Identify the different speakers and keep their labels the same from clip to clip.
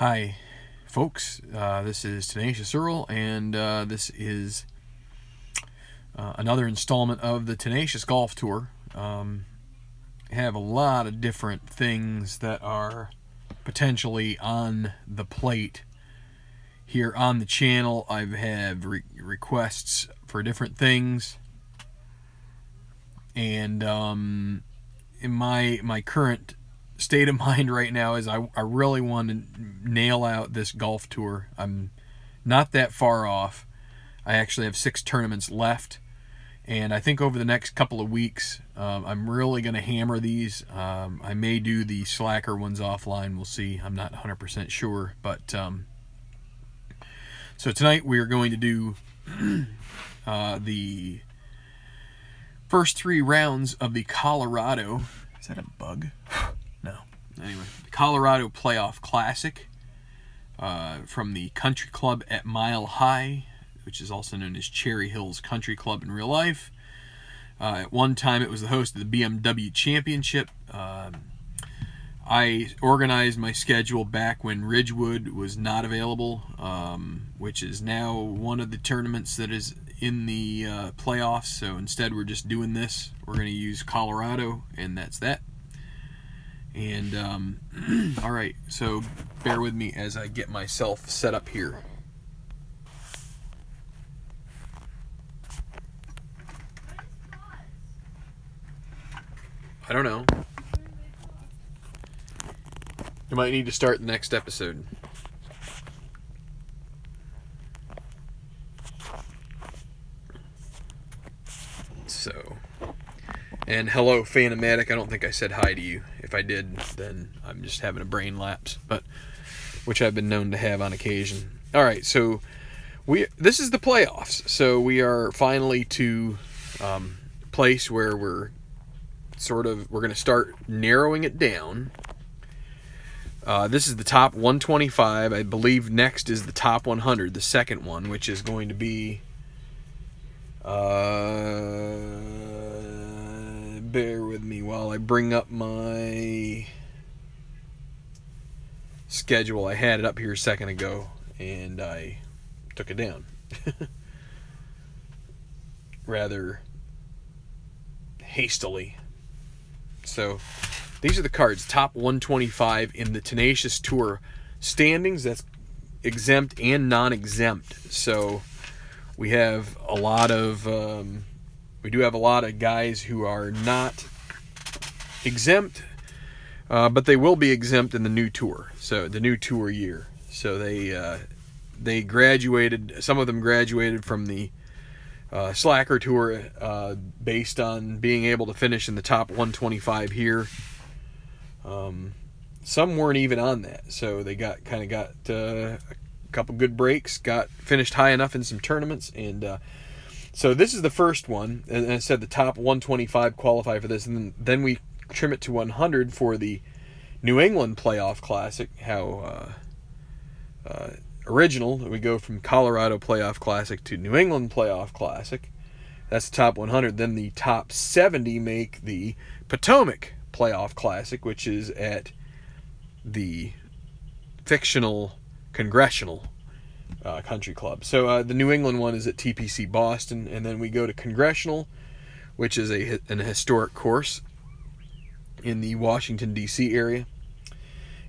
Speaker 1: Hi folks, this is Tenacious Earl, and this is another installment of the Tenacious Golf Tour. I have a lot of different things that are potentially on the plate here on the channel. I've had requests for different things, and in my current state of mind right now is I really want to nail out this golf tour. I'm not that far off. I actually have 6 tournaments left, and I think over the next couple of weeks I'm really going to hammer these. I may do the slacker ones offline. We'll see. I'm not 100% sure, but so tonight we are going to do the first 3 rounds of the Colorado. Is that a bug? No. Anyway, the Colorado Playoff Classic from the Country Club at Mile High, which is also known as Cherry Hills Country Club in real life. At one time, it was the host of the BMW Championship. I organized my schedule back when Ridgewood was not available, which is now one of the tournaments that is in the playoffs. So instead, we're just doing this. We're going to use Colorado, and that's that. And all right, so bear with me as I get myself set up here. I don't know. You might need to start the next episode. So, and hello, Phantomatic. I don't think I said hi to you. If I did, then I'm just having a brain lapse, but which I've been known to have on occasion. All right, so this is the playoffs. So we are finally to place where we're going to start narrowing it down. This is the top 125. I believe next is the top 100, the second one, which is going to be bear with me while I bring up my schedule. I had it up here a second ago, and I took it down. Rather hastily. So, these are the cards. Top 125 in the Tenacious Tour standings. That's exempt and non-exempt. So, we have a lot of... we do have a lot of guys who are not exempt, but they will be exempt in the new tour. So the new tour year. So they graduated. Some of them graduated from the slacker tour based on being able to finish in the top 125 here. Some weren't even on that, so they got a couple good breaks. Finished high enough in some tournaments, and so this is the first one, and I said the top 125 qualify for this, and then we trim it to 100 for the New England Playoff Classic. How original. We go from Colorado Playoff Classic to New England Playoff Classic. That's the top 100. Then the top 70 make the Potomac Playoff Classic, which is at the fictional Congressional Country Club. So the New England one is at TPC Boston, and then we go to Congressional, which is an historic course in the Washington, D.C. area.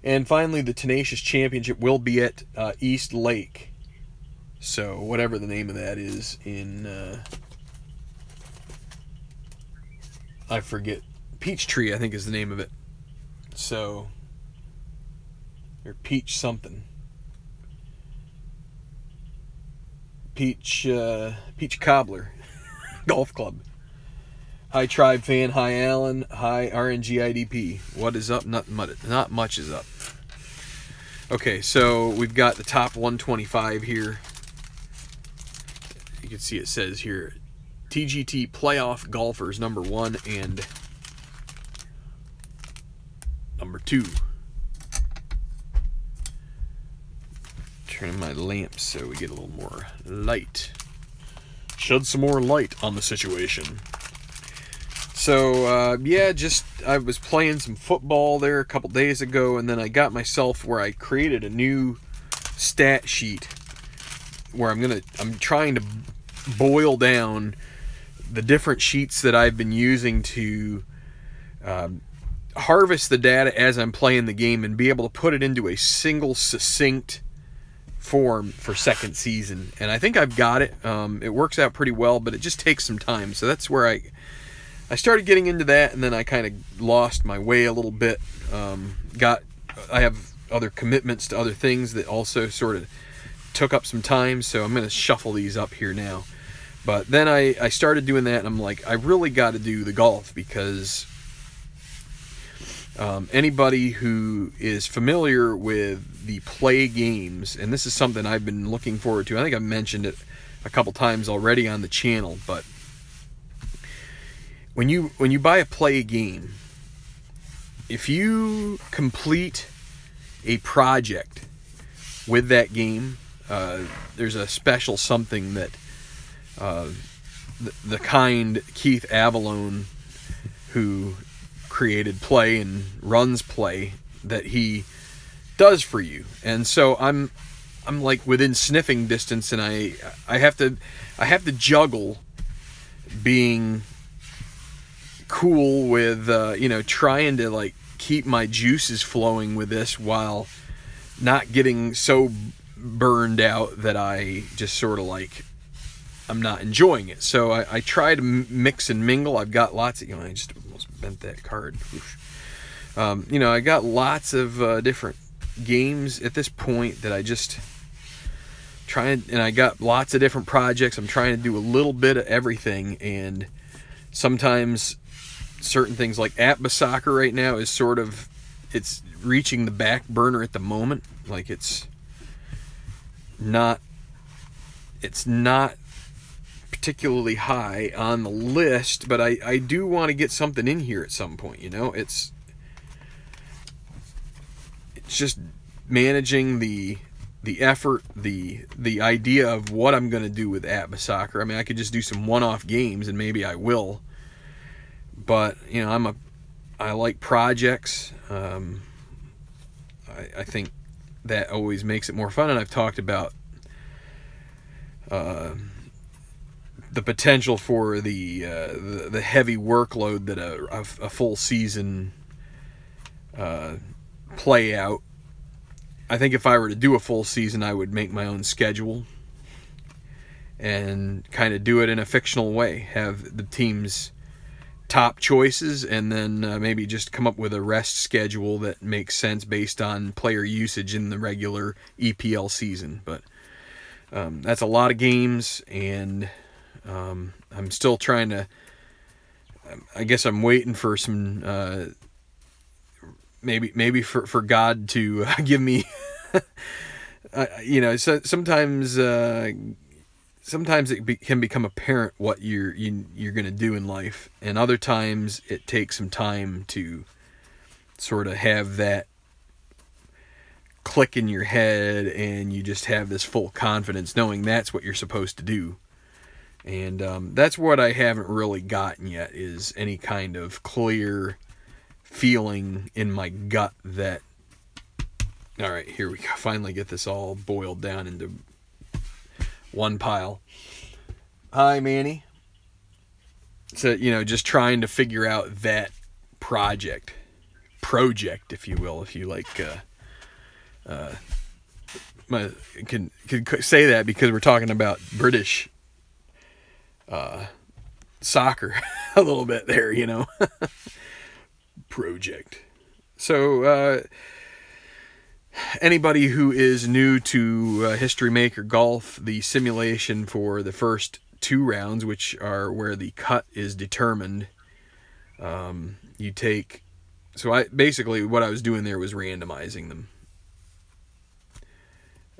Speaker 1: And finally, the Tenacious Championship will be at East Lake. So whatever the name of that is in... I forget. Peachtree, I think, is the name of it. So... or Peach something. Peach Cobbler Golf Club. Hi Tribe Fan, hi Alan, hi RNGIDP. What is up? Not much is up. Okay, so we've got the top 125 here. You can see it says here TGT Playoff Golfers number 1 and number 2. Turn my lamps so we get a little more light. Shed some more light on the situation. So, yeah, I was playing some football there a couple days ago, and then I got myself where I created a new stat sheet where I'm trying to boil down the different sheets that I've been using to harvest the data as I'm playing the game and be able to put it into a single succinct form for second season. And I think I've got it. It works out pretty well, but it just takes some time. So that's where I started getting into that, and then I kind of lost my way a little bit. I have other commitments to other things that also sort of took up some time, so I'm going to shuffle these up here now. But then I started doing that, and I'm like, I really got to do the golf, because anybody who is familiar with the play games, and this is something I've been looking forward to. I think I've mentioned it a couple times already on the channel, but when you buy a play game, if you complete a project with that game, there's a special something that the kind Keith Avalone, who created Play and runs Play, that he does for you. And so I'm like within sniffing distance, and I have to juggle being cool with trying to like keep my juices flowing with this while not getting so burned out that I just sort of like I'm not enjoying it. So I try to mix and mingle. I've got lots of, I just almost bent that card. I got lots of different games at this point that I just and I got lots of different projects. I'm trying to do a little bit of everything, and sometimes certain things like Atba Soccer right now is it's reaching the back burner at the moment. Like it's not particularly high on the list, but I do want to get something in here at some point. It's just managing the effort, the idea of what I'm going to do with Atba Soccer. I mean, I could just do some one-off games, and maybe I will. But I like projects. I think that always makes it more fun, and I've talked about the potential for the heavy workload that a full season play out. I think if I were to do a full season, I would make my own schedule and kind of do it in a fictional way. Have the team's top choices, and then maybe just come up with a rest schedule that makes sense based on player usage in the regular EPL season. But that's a lot of games, and I'm still trying to, I guess I'm waiting for some maybe for God to give me so sometimes it can become apparent what you're going to do in life, and other times it takes some time to sort of have that click in your head, and you just have this full confidence knowing that's what you're supposed to do. And that's what I haven't really gotten yet, is any kind of clear feeling in my gut that, all right, here we go, finally get this all boiled down into one pile. Hi, Manny. So, just trying to figure out that project, if you will, if you like, can say that, because we're talking about British soccer a little bit there, project. So, anybody who is new to History Maker Golf, the simulation for the first 2 rounds, which are where the cut is determined, you take... So basically what I was doing there was randomizing them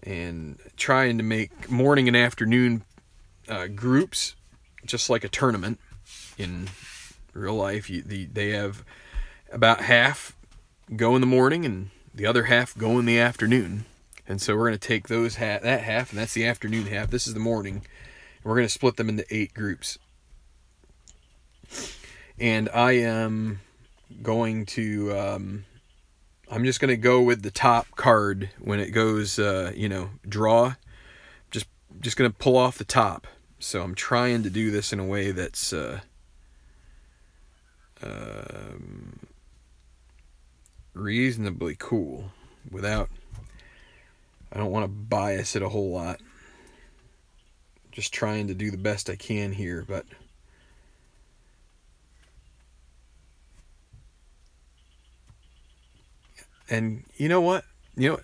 Speaker 1: and trying to make morning and afternoon groups, just like a tournament in real life. They have about half go in the morning and the other half go in the afternoon. And so we're going to take that half, and that's the afternoon half. This is the morning. And we're going to split them into 8 groups. And I am going to, I'm just going to go with the top card when it goes, you know, draw. Just going to pull off the top. So I'm trying to do this in a way that's reasonably cool without, I don't want to bias it a whole lot. Just trying to do the best I can here, but and you know what? You know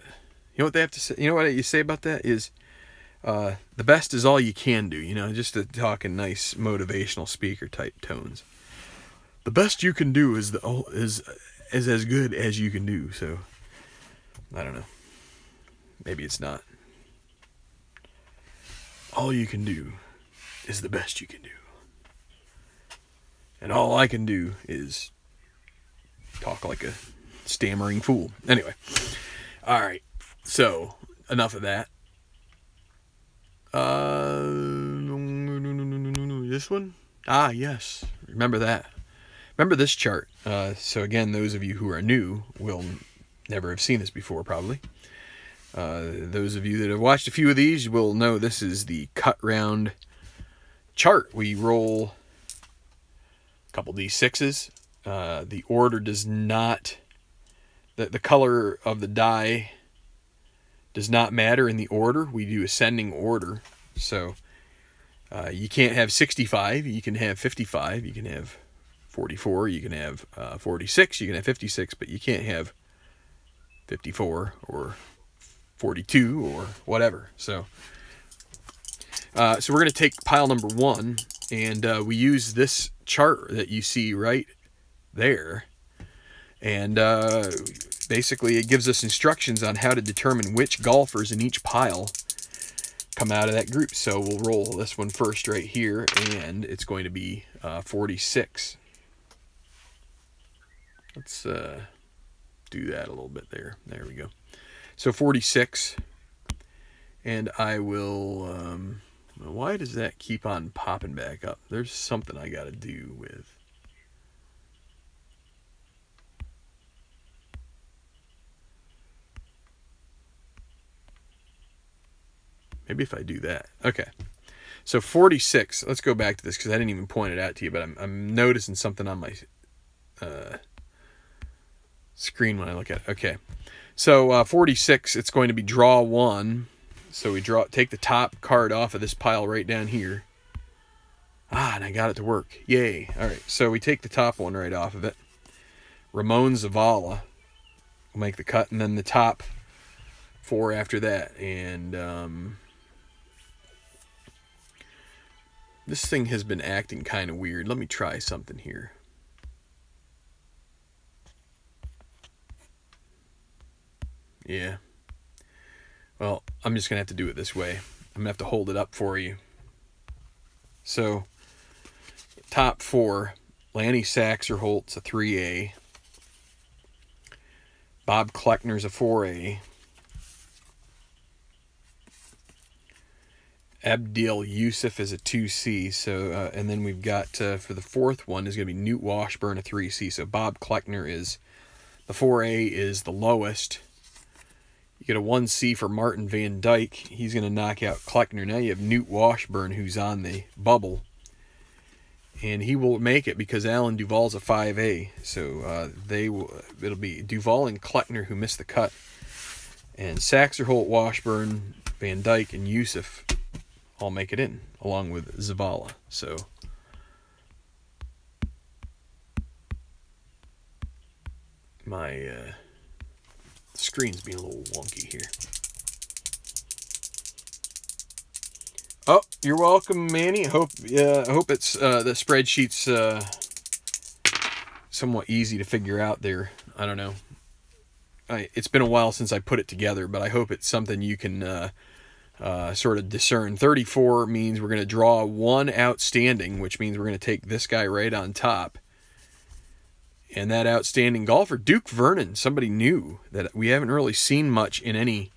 Speaker 1: what they have to say? You know what you say about that is the best is all you can do, you know, just to talk in nice motivational speaker type tones. The best you can do is as good as you can do. So I don't know. Maybe it's not. All you can do is the best you can do. And all I can do is talk like a stammering fool. Anyway. All right. So, enough of that. This one? Ah, yes. Remember that. Remember this chart. So again, those of you who are new will never have seen this before, probably. Those of you that have watched a few of these will know this is the cut round chart. We roll a couple D6s. The order does not... The color of the die does not matter in the order. We do ascending order. So you can't have 65. You can have 55. You can have 44. You can have 46. You can have 56. But you can't have 54 or 42 or whatever. So we're going to take pile number 1. And we use this chart that you see right there. And basically it gives us instructions on how to determine which golfers in each pile come out of that group. So we'll roll this one first right here, and it's going to be 46. Let's do that a little bit there. There we go. So 46, and I will... why does that keep on popping back up? There's something I got to do with... Maybe if I do that. Okay. So 46. Let's go back to this because I didn't even point it out to you, but I'm noticing something on my screen when I look at it. Okay. So 46, it's going to be draw 1. So we take the top card off of this pile right down here. Ah, and I got it to work. Yay. All right. So we take the top one right off of it. Ramon Zavala will make the cut, and then the top 4 after that. And this thing has been acting kind of weird. Let me try something here. Yeah. Well, I'm just going to have to do it this way. I'm going to have to hold it up for you. So, top 4. Lanny Saxerholt's a 3A. Bob Kleckner's a 4A. Abdil Yusuf is a 2C. So, and then we've got, for the 4th one, is going to be Newt Washburn, a 3C. So Bob Kleckner is, the 4A is the lowest. You get a 1C for Martin Van Dyke. He's going to knock out Kleckner. Now you have Newt Washburn, who's on the bubble. And he will make it because Alan Duvall's a 5A. So it'll be Duvall and Kleckner who missed the cut. And Saxerholt, Washburn, Van Dyke, and Yusuf all make it in, along with Zavala. So my screen's being a little wonky here. Oh, you're welcome, Manny. I hope it's the spreadsheet's somewhat easy to figure out there. I don't know. It's been a while since I put it together, but I hope it's something you can sort of discern. 34 means we're going to draw 1 outstanding, which means we're going to take this guy right on top. And that outstanding golfer, Duke Vernon, somebody new that we haven't really seen much in any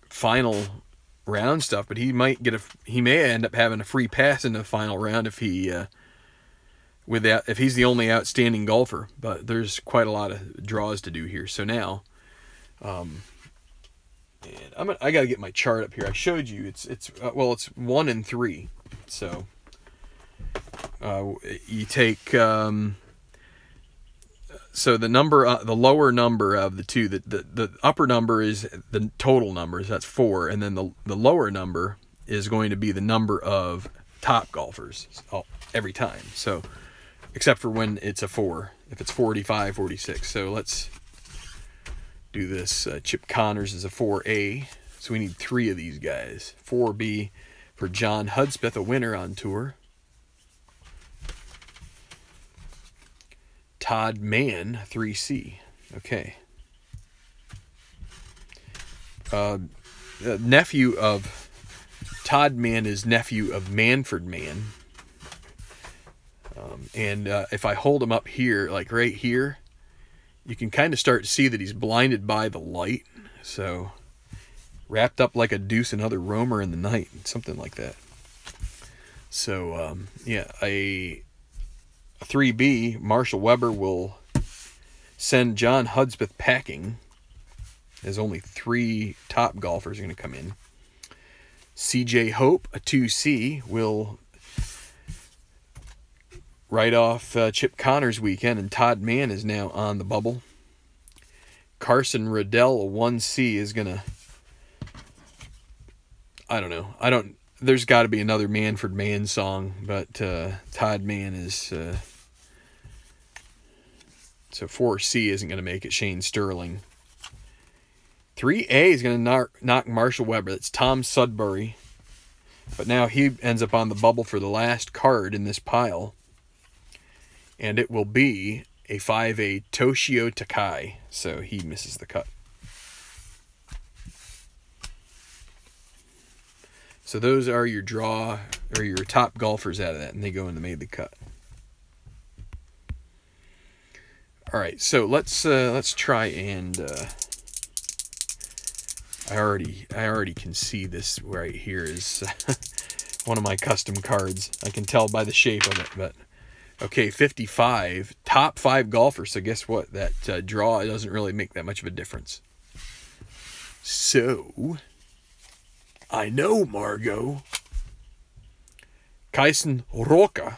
Speaker 1: final round stuff, but he may end up having a free pass in the final round if if he's the only outstanding golfer. But there's quite a lot of draws to do here. So now, and I got to get my chart up here. I showed you it's 1 and 3. So you take so the number, the lower number of the two, the upper number is the total numbers. That's 4, and then the lower number is going to be the number of top golfers every time. So, except for when it's a 4, if it's 45, 46. So let's do this. Chip Connors is a 4A, so we need 3 of these guys. 4B for John Hudspeth, a winner on tour. Todd Mann, 3C. Okay. Nephew of Todd Mann is nephew of Manfred Mann. And if I hold him up here, like right here, you can kind of start to see that he's blinded by the light. So, wrapped up like a deuce another roamer in the night, something like that. So, yeah, a 3B, Marshall Weber will send John Hudspeth packing, as only 3 top golfers are going to come in. CJ Hope, a 2C, will write off Chip Connors weekend, and Todd Mann is now on the bubble. Carson Riddell, a 1C, is going to, I don't know. There's got to be another Manfred Mann song, but Todd Mann is... so 4C isn't going to make it. Shane Sterling. 3A is going to knock Marshall Weber. That's Tom Sudbury. But now he ends up on the bubble for the last card in this pile. And it will be a 5A Toshio Takai. So he misses the cut. So those are your draw, or your top golfers out of that, and they go in the made the cut. All right, so let's try and I already can see this right here is one of my custom cards. I can tell by the shape of it, but okay, 55 top 5 golfers. So guess what? That draw doesn't really make that much of a difference. So. I know, Margot. Kaisen Roca.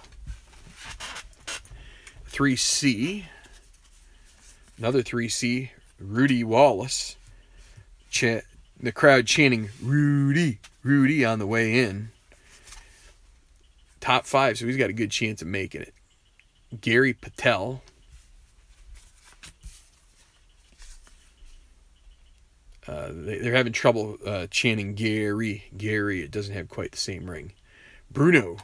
Speaker 1: 3C. Another 3C. Rudy Wallace. The crowd chanting, Rudy, Rudy on the way in. Top 5, so he's got a good chance of making it. Gary Patel. They're having trouble chanting Gary. Gary, it doesn't have quite the same ring. Bruno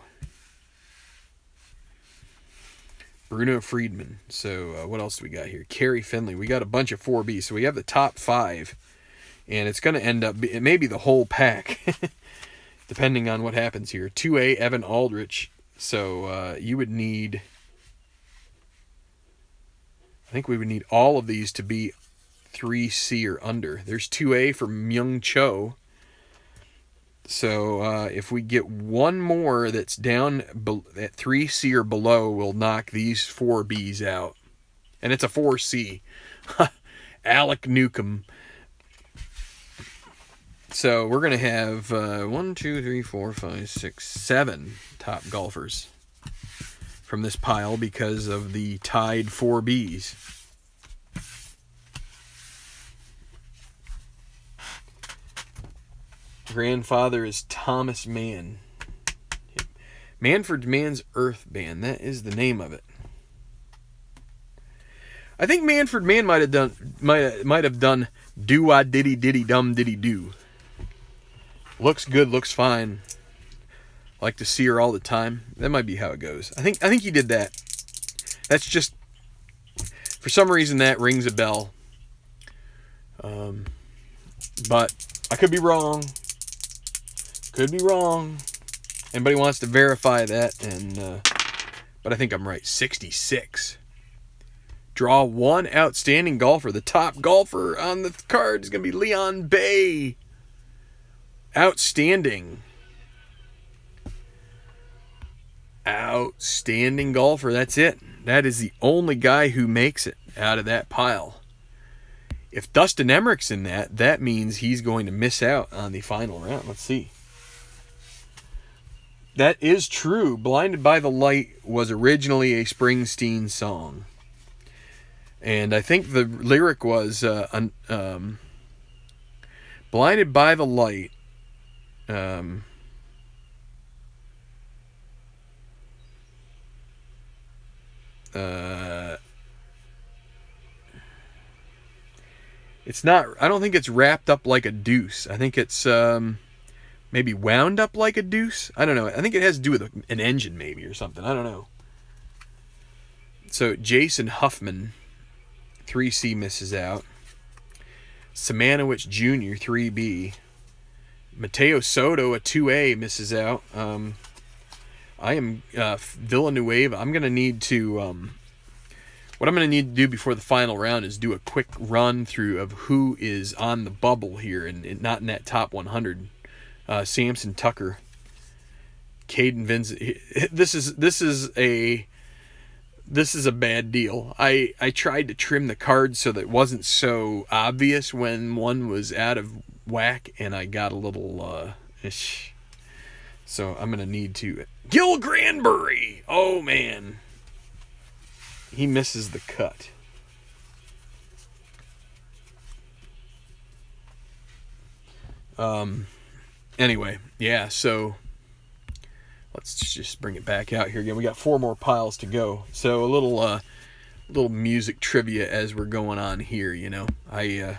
Speaker 1: Friedman. So what else do we got here? Kerry Finley. We got a bunch of 4B. So we have the top 5. And it's going to end up, it may be the whole pack. Depending on what happens here. 2A, Evan Aldrich. So you would need, I think we would need all of these to be 3C or under. There's 2A for Myung Cho. So if we get one more that's down at 3C or below, we'll knock these 4Bs out. And it's a 4C. Alec Newcomb. So we're going to have 1, 2, 3, 4, 5, 6, 7 top golfers from this pile because of the tied 4Bs. Grandfather is Thomas Mann. Manfred Mann's Earth Band. That is the name of it. I think Manfred Mann might have done Do I Diddy Diddy Dum Diddy Do. Looks good, looks fine. Like to see her all the time. That might be how it goes. I think he did that. That's just, for some reason that rings a bell. But I could be wrong. Could be wrong. Anybody wants to verify that, and but I think I'm right. 66. Draw one outstanding golfer. The top golfer on the card is going to be Leon Bay. Outstanding. Outstanding golfer. That's it. That is the only guy who makes it out of that pile. If Dustin Emmerich's in that, that means he's going to miss out on the final round. Let's see. That is true. Blinded by the Light was originally a Springsteen song. And I think the lyric was Blinded by the Light. It's not, I don't think it's wrapped up like a deuce. I think it's maybe wound up like a deuce. I don't know. I think it has to do with an engine maybe or something. I don't know. So Jason Huffman, 3C, misses out. Samanowicz Jr., 3B. Mateo Soto, a 2A, misses out. I am Villanueva. I'm going to need to... what I'm going to need to do before the final round is do a quick run through of who is on the bubble here and not in that top 100. Samson Tucker, Caden Vincent. This is a bad deal. I tried to trim the cards so that it wasn't so obvious when one was out of whack, and I got a little ish. So I'm going to need to... Gil Granbury! Oh, man. He misses the cut. Anyway, yeah, so let's just bring it back out here again. We got 4 more piles to go. So a little music trivia as we're going on here, you know. I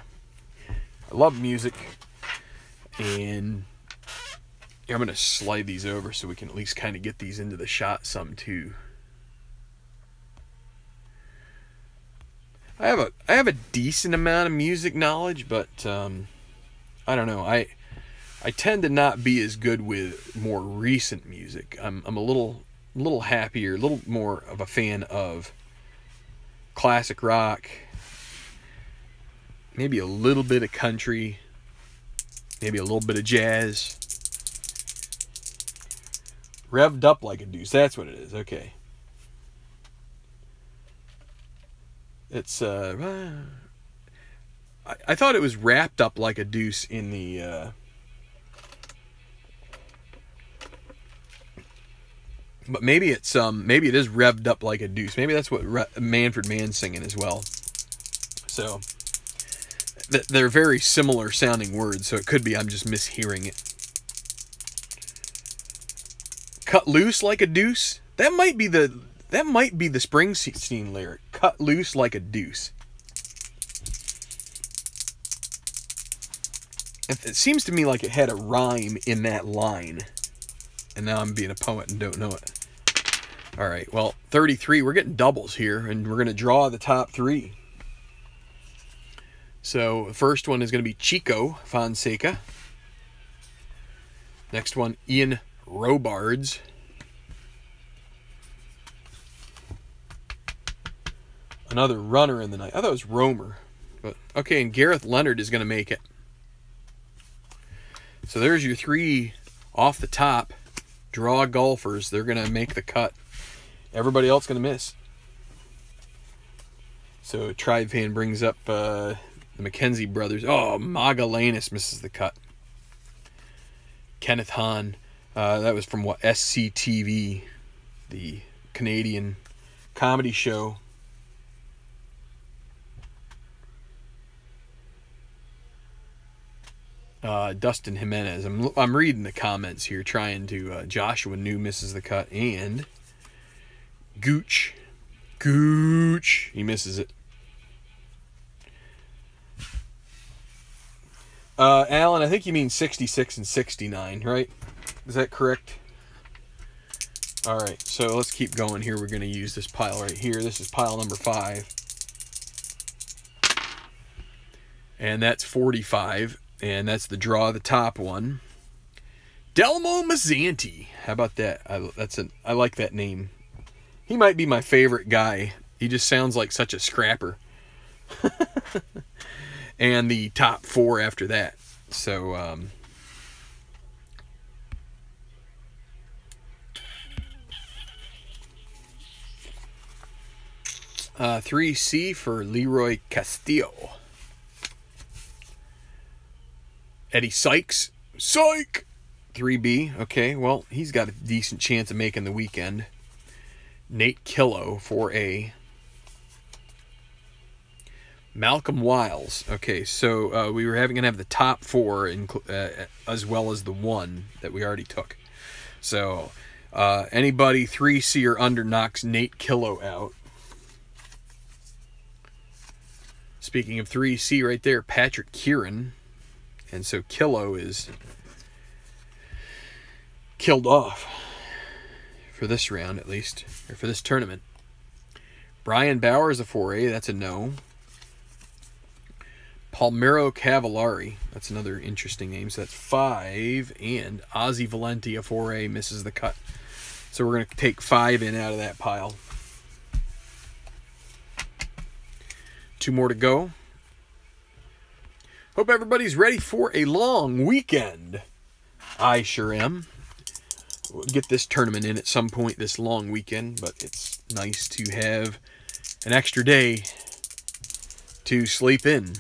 Speaker 1: love music, and I'm going to slide these over so we can at least kind of get these into the shot some too. I have a decent amount of music knowledge, but I don't know. I tend to not be as good with more recent music. I'm a little happier, a little more of a fan of classic rock, maybe a little bit of country, maybe a little bit of jazz. Revved up like a deuce. That's what it is. Okay. It's I thought it was wrapped up like a deuce in the but maybe it's maybe it is revved up like a deuce. Maybe that's what Manfred Mann's singing as well. So they're very similar sounding words, so it could be I'm just mishearing it. Cut loose like a deuce. That might be the Springsteen lyric. Cut loose like a deuce. It seems to me like it had a rhyme in that line. And now I'm being a poet and don't know it. All right, well, 33. We're getting doubles here, and we're going to draw the top 3. So the first one is going to be Chico Fonseca. Next one, Ian Robards. Another runner in the night. I thought it was Romer. But okay, and Gareth Leonard is going to make it. So there's your 3 off the top draw golfers. They're going to make the cut. Everybody else going to miss. So Tribe Fan brings up the McKenzie brothers. Oh, Magallanes misses the cut. Kenneth Hahn. That was from what? SCTV, the Canadian comedy show. Dustin Jimenez. I'm reading the comments here, trying to. Joshua New misses the cut, and Gooch, he misses it. Alan, I think you mean 66 and 69, right? Is that correct? All right, so let's keep going here. We're going to use this pile right here. This is pile number 5, and that's 45. And that's the draw, the top one. Delmo Mazzanti. How about that? I like that name. He might be my favorite guy. He just sounds like such a scrapper. And the top 4 after that. So, 3C for Leroy Castillo. Eddie Sykes. Psych! 3B. Okay, well, he's got a decent chance of making the weekend. Nate Killo, 4A. Malcolm Wiles. Okay, so we were going to have the top 4 as well as the 1 that we already took. So anybody 3C or under knocks Nate Killo out. Speaking of 3C right there, Patrick Kieran. And so Killo is killed off for this round at least, or for this tournament. Brian Bauer is a 4A. That's a no. Palmero Cavallari. That's another interesting name. So that's 5. And Ozzy Valenti, a 4A, misses the cut. So we're going to take 5 in out of that pile. 2 more to go. Hope everybody's ready for a long weekend. I sure am. We'll get this tournament in at some point this long weekend, but it's nice to have an extra day to sleep in.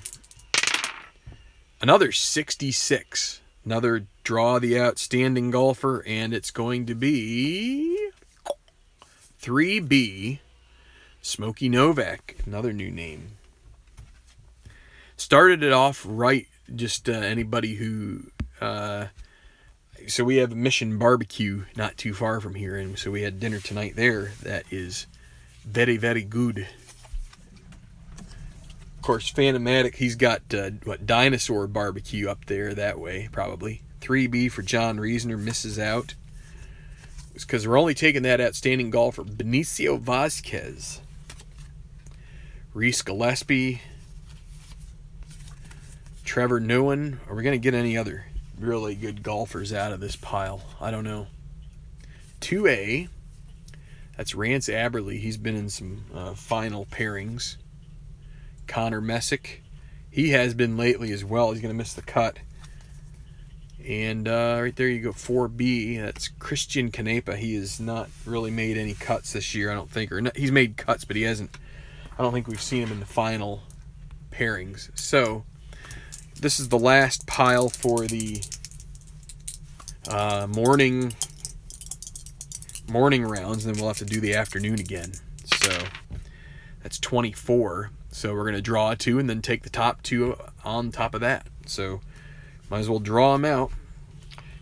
Speaker 1: Another 66. Another draw the outstanding golfer, and it's going to be 3B. Smokey Novak, another new name. Started it off right, just anybody who... so we have a Mission Barbecue not too far from here, and so we had dinner tonight there. That is very, very good. Of course, Phantomatic, he's got, Dinosaur Barbecue up there that way, probably. 3B for John Reasoner, misses out. It's because we're only taking that outstanding golfer, Benicio Vasquez. Reese Gillespie. Trevor Nguyen. Are we going to get any other really good golfers out of this pile? I don't know. 2A. That's Rance Aberley. He's been in some final pairings. Connor Messick. He has been lately as well. He's going to miss the cut. And right there you go, 4B. That's Christian Canepa. He has not really made any cuts this year, I don't think. Or not, he's made cuts, but he hasn't. I don't think we've seen him in the final pairings. So this is the last pile for the morning rounds, and then we'll have to do the afternoon again. So that's 24. So we're going to draw 2 and then take the top 2 on top of that. So might as well draw them out.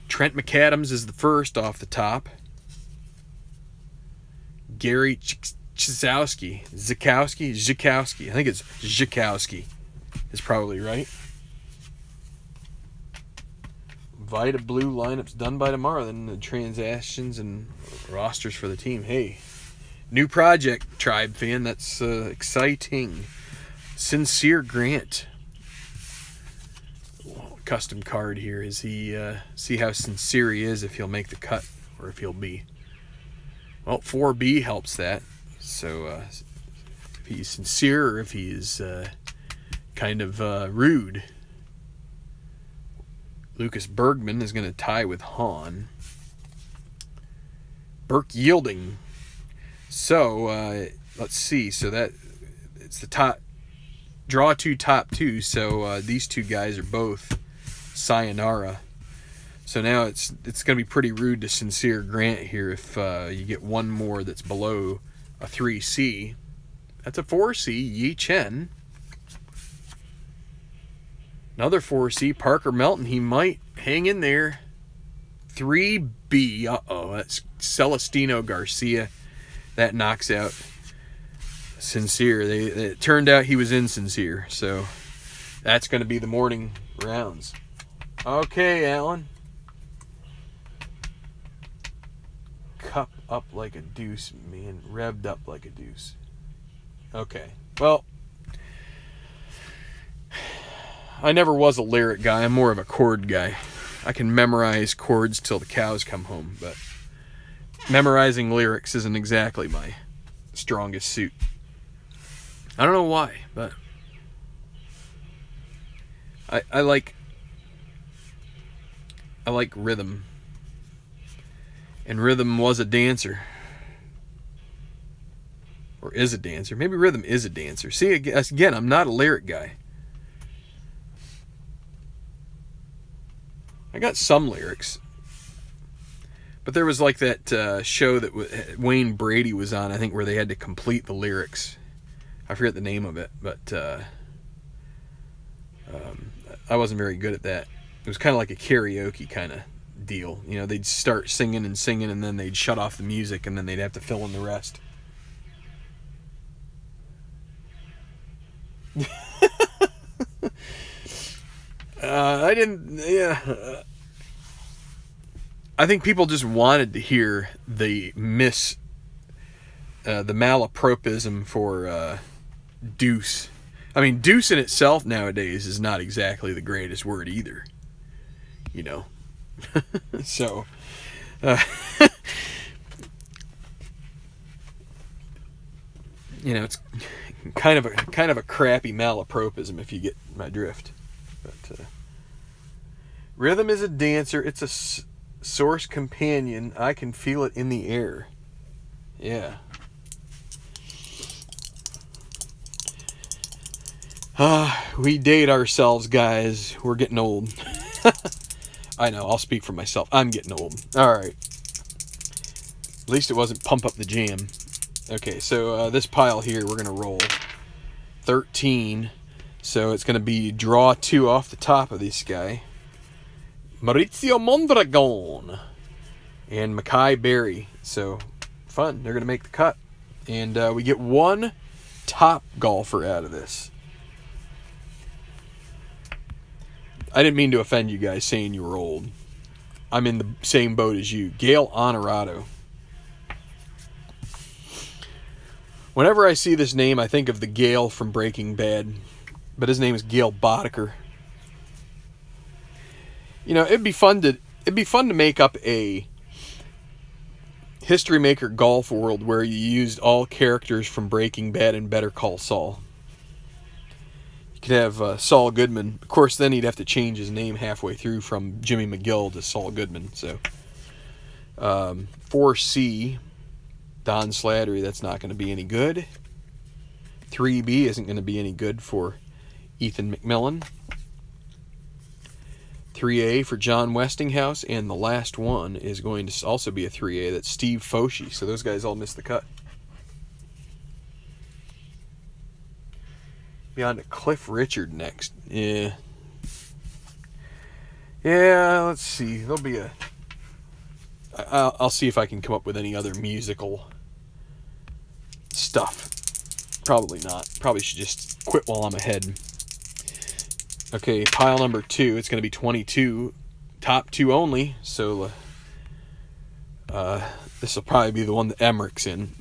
Speaker 1: Trent McAdams is the first off the top. Gary Zikowski. I think it's Zikowski. Is probably right. Vita Blue lineups done by tomorrow. Then the transactions and rosters for the team. Hey, new project, Tribe fan. That's exciting. Sincere Grant. Custom card here. Is he see how sincere he is, if he'll make the cut or if he'll be. Well, 4B helps that. So if he's sincere or if he's kind of rude. Lucas Bergman is going to tie with Hahn. Burke Yielding. So let's see. So that it's the top draw 2 top 2. So these 2 guys are both sayonara. So now it's going to be pretty rude to Sincere Grant here if you get one more that's below a 3C. That's a 4C, Yi Chen. Another 4C, Parker Melton. He might hang in there. 3B. Uh-oh, that's Celestino Garcia. That knocks out Sincere. It turned out he was insincere. So that's going to be the morning rounds. Okay, Alan. Cup up like a deuce, man. Revved up like a deuce. Okay. Well, I never was a lyric guy. I'm more of a chord guy. I can memorize chords till the cows come home, but memorizing lyrics isn't exactly my strongest suit. I don't know why, but I like rhythm. And Rhythm was a dancer. Or is a dancer. Maybe rhythm is a dancer. See, again, I'm not a lyric guy. I got some lyrics. But there was like that show that Wayne Brady was on, I think, where they had to complete the lyrics. I forget the name of it, but I wasn't very good at that. It was kind of like a karaoke kind of deal. You know, they'd start singing, and then they'd shut off the music, and then they'd have to fill in the rest. I think people just wanted to hear the malapropism for deuce. I mean, deuce in itself nowadays is not exactly the greatest word either. You know. So, you know, it's kind of a crappy malapropism, if you get my drift. But rhythm is a dancer. It's a source companion. I can feel it in the air. Yeah. We date ourselves, guys. We're getting old. I know, I'll speak for myself. I'm getting old. Alright. At least it wasn't Pump Up the Jam. Okay, so this pile here, we're going to roll 13. So it's going to be draw 2 off the top of this guy. Maurizio Mondragon and Mackay Berry. So, fun. They're going to make the cut. And we get one top golfer out of this. I didn't mean to offend you guys saying you were old. I'm in the same boat as you. Gail Honorado. Whenever I see this name, I think of the Gale from Breaking Bad. But his name is Gale Boddicker. You know, it'd be fun to make up a History Maker golf world where you used all characters from Breaking Bad and Better Call Saul. You could have Saul Goodman. Of course, then he'd have to change his name halfway through from Jimmy McGill to Saul Goodman. So, 4C, Don Slattery, that's not going to be any good. 3B isn't going to be any good for Ethan McMillan. 3A for John Westinghouse, and the last one is going to also be a 3A. That's Steve Foshee. So those guys all missed the cut. Be on to Cliff Richard next. Yeah, let's see. There'll be a... I'll see if I can come up with any other musical stuff. Probably not. Probably should just quit while I'm ahead. Okay, pile number 2. It's going to be 22. Top 2 only. So, this will probably be the one that Emmerich's in.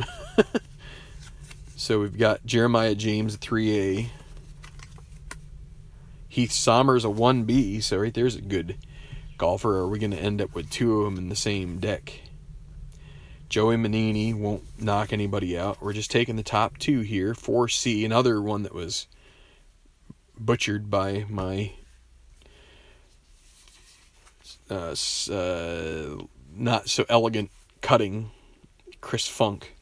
Speaker 1: So, we've got Jeremiah James, a 3A. Heath Sommers, a 1B. So, right there's a good golfer. Or are we going to end up with 2 of them in the same deck? Joey Manini won't knock anybody out. We're just taking the top 2 here. 4C, another one that was butchered by my not so elegant cutting, Chris Funk.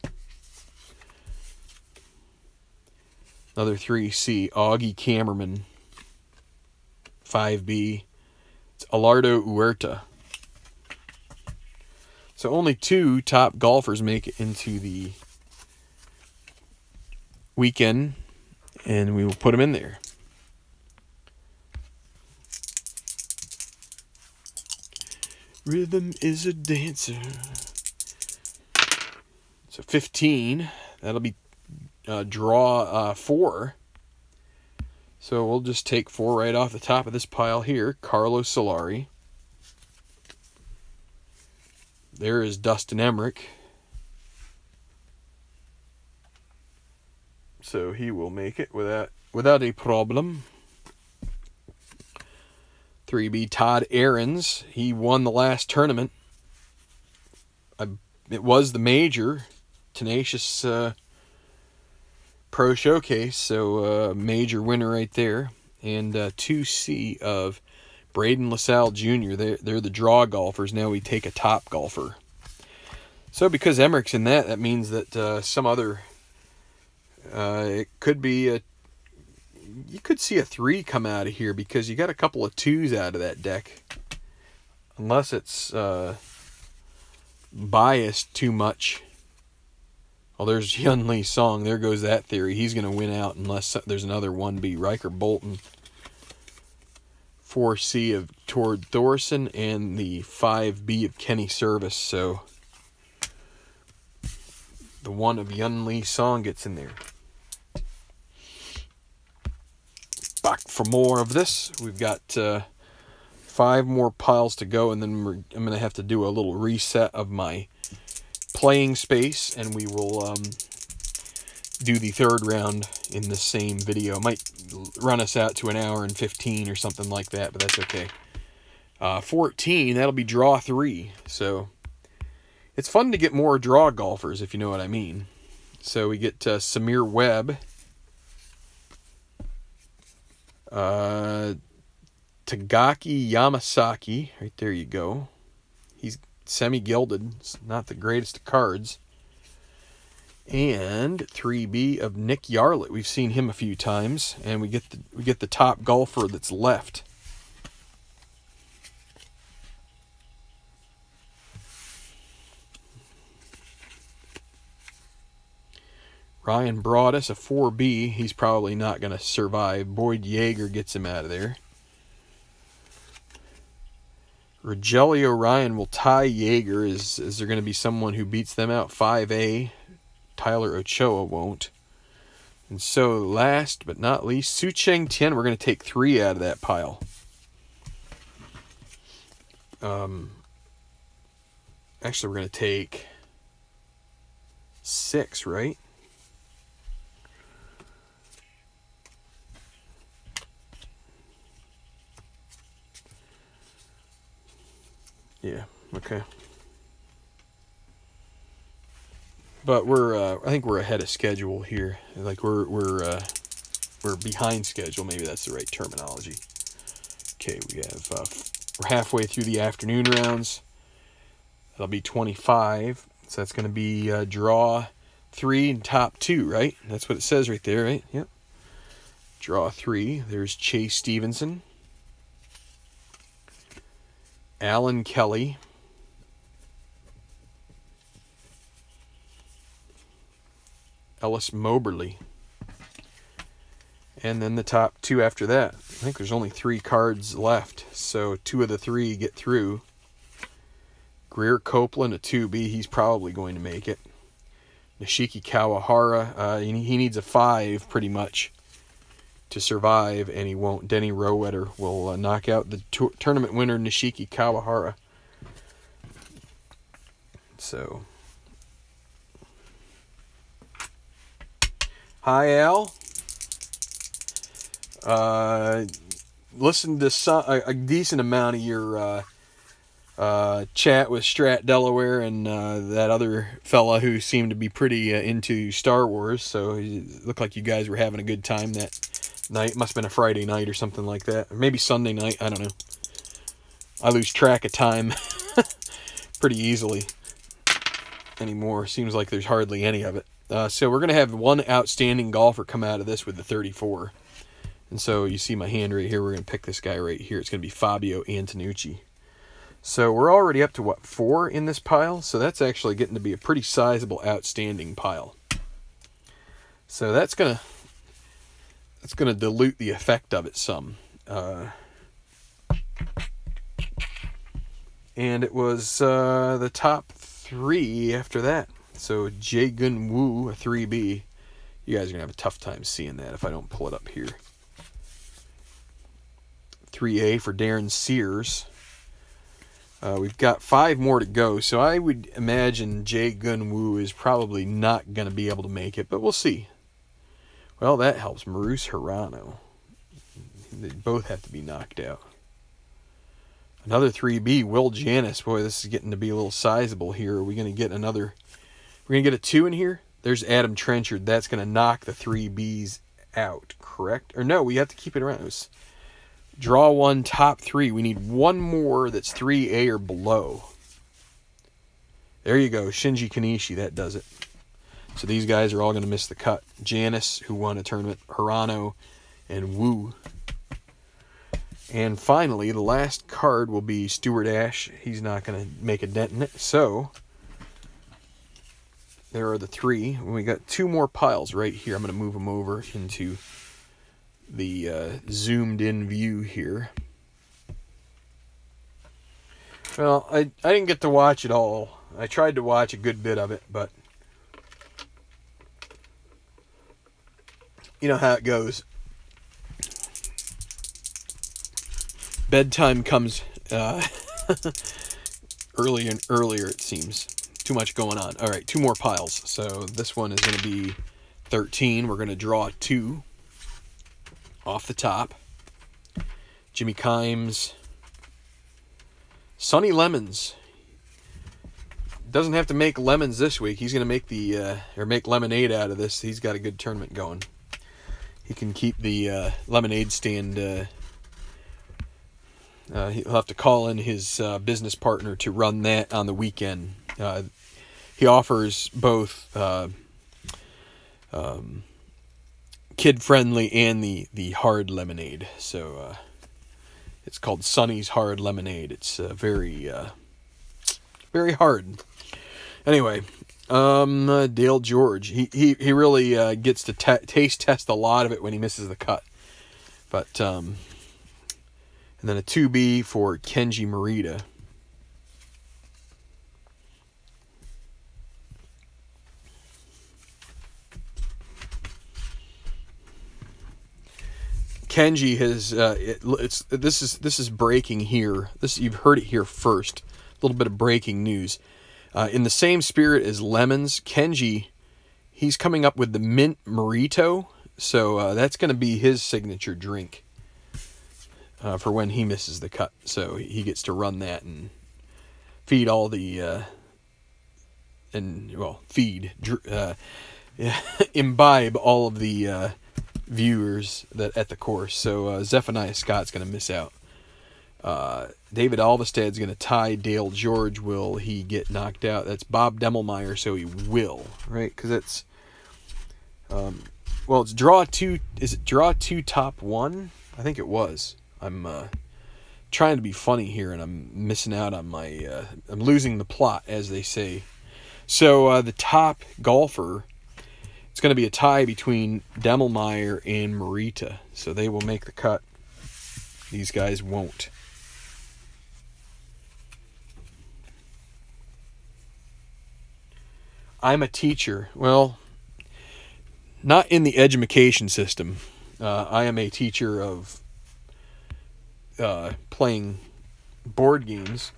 Speaker 1: Another 3C, Augie Kammerman. 5B, it's Alardo Huerta. So only 2 top golfers make it into the weekend, and we will put them in there. Rhythm is a dancer. So 15. That'll be draw 4. So we'll just take 4 right off the top of this pile here. Carlos Solari. There is Dustin Emmerich. So he will make it without a problem. 3B, Todd Ahrens. He won the last tournament. It was the major, Tenacious Pro Showcase. So major winner right there. And 2C of Braden LaSalle Jr. They're the draw golfers. Now we take a top golfer. So because Emmerich's in that means that some other It could be you could see a 3 come out of here because you got a couple of 2s out of that deck. Unless it's biased too much. Well, there's Yun Lee Song. There goes that theory. He's going to win out unless there's another 1B. Riker Bolton. 4C of Tord Thorson. And the 5B of Kenny Service. So the 1 of Yun Lee Song gets in there. Back for more of this. We've got 5 more piles to go, and then I'm going to have to do a little reset of my playing space, and we will do the 3rd round in the same video. It might run us out to 1 hour and 15 or something like that, but that's okay. 14, that'll be draw 3. So it's fun to get more draw golfers, if you know what I mean. So we get Samir Webb. Tagaki Yamasaki, right there you go. He's semi-gilded, it's not the greatest of cards. And 3B of Nick Yarlett. We've seen him a few times, and we get the top golfer that's left. Ryan Broadus, a 4B. He's probably not going to survive. Boyd Yeager gets him out of there. Rogelio Ryan will tie Yeager. Is there going to be someone who beats them out? 5A. Tyler Ochoa won't. And so last but not least, Su Cheng Tien. We're going to take 3 out of that pile. Actually, we're going to take 6, right? Yeah, okay. But I think we're ahead of schedule here. Like we're behind schedule. Maybe that's the right terminology. Okay, we're halfway through the afternoon rounds. That'll be 25. So that's going to be draw 3 and top 2, right? That's what it says right there, right? Yep. Draw 3. There's Chase Stevenson. Alan Kelly. Ellis Moberly. And then the top 2 after that. I think there's only 3 cards left. So 2 of the 3 get through. Greer Copeland, a 2B. He's probably going to make it. Nishiki Kawahara. He needs a 5 pretty much to survive, and he won't. Denny Rowetter will knock out the tournament winner, Nishiki Kawahara. So, hi Al. Listened to a decent amount of your chat with Strat Delaware and that other fella who seemed to be pretty into Star Wars. So it looked like you guys were having a good time that night. Must have been a Friday night or something like that. Or maybe Sunday night. I don't know. I lose track of time pretty easily anymore. Seems like there's hardly any of it. So we're going to have one outstanding golfer come out of this with the 34. And so you see my hand right here. We're going to pick this guy right here. It's going to be Fabio Antonucci. So we're already up to, what, 4 in this pile? So that's actually getting to be a pretty sizable outstanding pile. So that's going to dilute the effect of it some. And it was the top 3 after that. So Jae-Gun Woo, a 3B. You guys are going to have a tough time seeing that if I don't pull it up here. 3A for Darren Sears. We've got 5 more to go, so I would imagine Jae-Gun Woo is probably not going to be able to make it, but we'll see. Well, that helps. Maurice Hirano. They both have to be knocked out. Another 3B, Will Janis. Boy, this is getting to be a little sizable here. Are we going to get another... We're going to get a 2 in here? There's Adam Trenchard. That's going to knock the 3Bs out, correct? Or no, we have to keep it around. Draw 1, top 3. We need 1 more that's 3A or below. There you go. Shinji Kanishi. That does it. So these guys are all going to miss the cut. Janice, who won a tournament, Hirano, and Wu. And finally, the last card will be Stuart Ash. He's not going to make a dent in it. So there are the three. We got two more piles right here. I'm going to move them over into the zoomed in view here. Well, I didn't get to watch it all. I tried to watch a good bit of it, but you know how it goes. Bedtime comes earlier and earlier, it seems. Too much going on. All right, two more piles. So this one is going to be 13. We're going to draw 2 off the top. Jimmy Kimes. Sonny Lemons. Doesn't have to make lemons this week. He's going to make make lemonade out of this. He's got a good tournament going. He can keep the lemonade stand. He'll have to call in his business partner to run that on the weekend. He offers both kid-friendly and the hard lemonade. So it's called Sonny's Hard Lemonade. It's very hard. Anyway, Dale George. He really gets to taste test a lot of it when he misses the cut. But and then a 2B for Kenji Morita. Kenji has this is breaking here. You've heard it here first. A little bit of breaking news. In the same spirit as Lemons, Kenji, he's coming up with the mint Morito. So that's going to be his signature drink for when he misses the cut. So he gets to run that and feed all the imbibe all of the viewers that at the course. So Zephaniah Scott's going to miss out. David Alvestad's going to tie. Dale George, will he get knocked out? That's Bob Demmelmeyer, so he will, right? Because it's it's draw 2. Is it draw 2 top 1? I think it was. I'm trying to be funny here, and I'm missing out on my I'm losing the plot, as they say. So the top golfer, it's going to be a tie between Demmelmeyer and Morita. So they will make the cut. These guys won't. I'm a teacher. Well, not in the education system. I am a teacher of playing board games.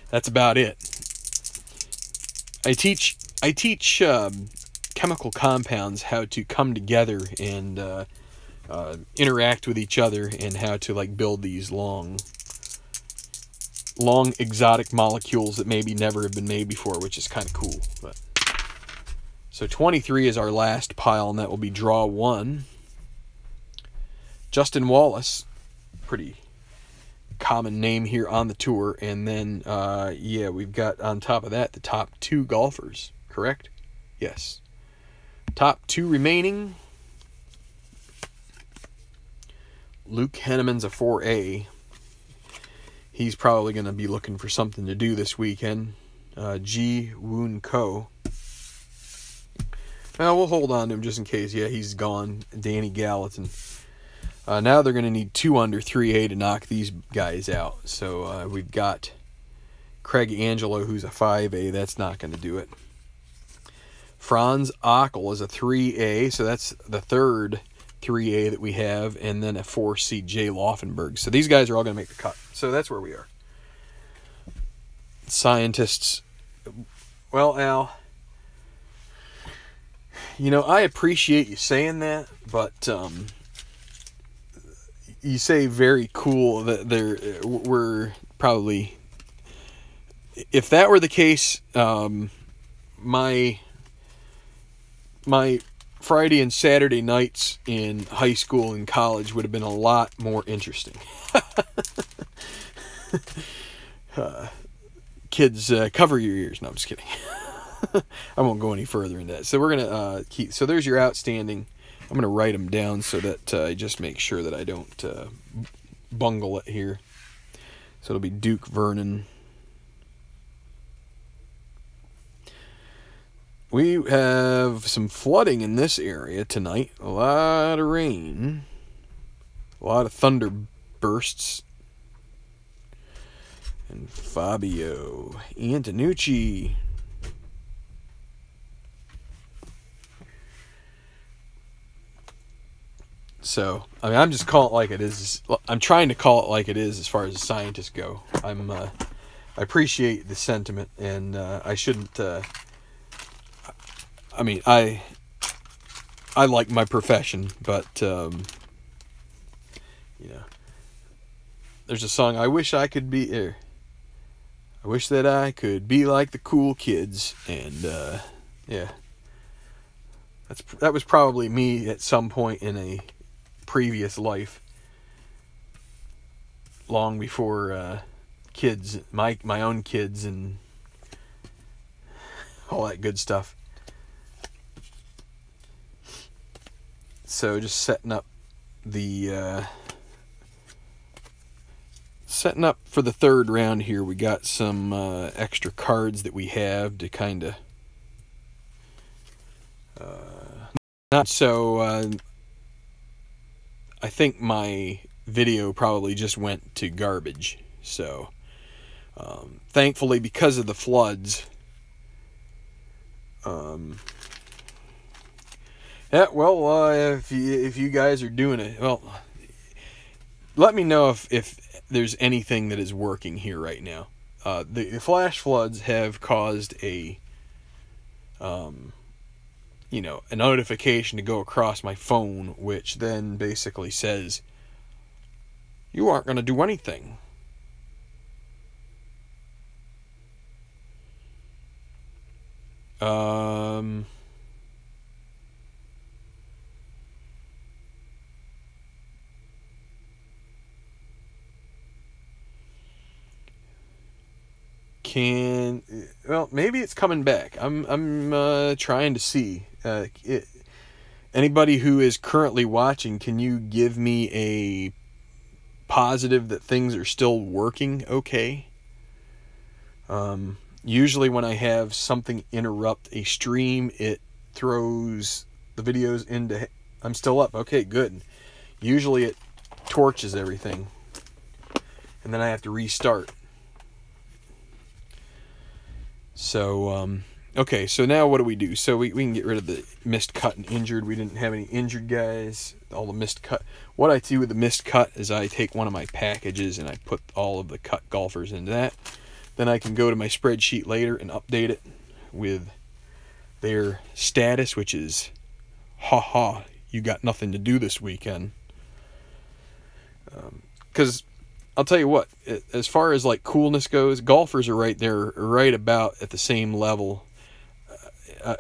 Speaker 1: That's about it. I teach chemical compounds how to come together and interact with each other, and how to build these long exotic molecules that maybe never have been made before, which is kind of cool. But so 23 is our last pile, and that will be draw 1. Justin Wallace, pretty common name here on the tour. And then we've got on top of that the top 2 golfers, correct? Yes. Top 2 remaining. Luke Henneman's a 4A. He's probably going to be looking for something to do this weekend. Ji Woon Ko. We'll hold on to him just in case. Yeah, he's gone. Danny Gallatin. Now they're going to need 2 under 3A to knock these guys out. So we've got Craig Angelo, who's a 5A. That's not going to do it. Franz Ockel is a 3A. So that's the third 3A that we have, and then a 4C, Jay Laufenberg. So these guys are all going to make the cut. So that's where we are. Scientists. Well, Al, I appreciate you saying that, but you say very cool that we're probably, if that were the case, my Friday and Saturday nights in high school and college would have been a lot more interesting. Kids, cover your ears. No, I'm just kidding. I won't go any further into that. So we're gonna keep. So there's your outstanding. I'm gonna write them down so that I just make sure that I don't bungle it here. So it'll be Duke Vernon. We have some flooding in this area tonight. A lot of rain. A lot of thunder bursts. And Fabio Antonucci. So, I mean, I'm just calling it like it is. I'm trying to call it like it is as far as the scientists go. I appreciate the sentiment, and I shouldn't. I mean, I like my profession, but there's a song. I wish I could be. I wish that I could be like the cool kids, and yeah, that was probably me at some point in a previous life, long before kids, my own kids, and all that good stuff. So just setting up for the third round here. We got some extra cards that we have to kind of not so. I think my video probably just went to garbage. So thankfully, because of the floods. Yeah, well, if you guys are doing it, well, let me know if there's anything that is working here right now. The flash floods have caused a notification to go across my phone, which then basically says, you aren't going to do anything. Well, maybe it's coming back. I'm trying to see. Anybody who is currently watching, can you give me a positive that things are still working okay? Usually when I have something interrupt a stream, it throws the videos into... I'm still up. Okay, good. Usually it torches everything, and then I have to restart. So, okay, so now what do we do? So we can get rid of the missed cut and injured. We didn't have any injured guys. All the missed cut. What I do with the missed cut is I take one of my packages and I put all of the cut golfers into that. Then I can go to my spreadsheet later and update it with their status, which is, haha, you got nothing to do this weekend. Because I'll tell you what, as far as like coolness goes, golfers are right there, right about at the same level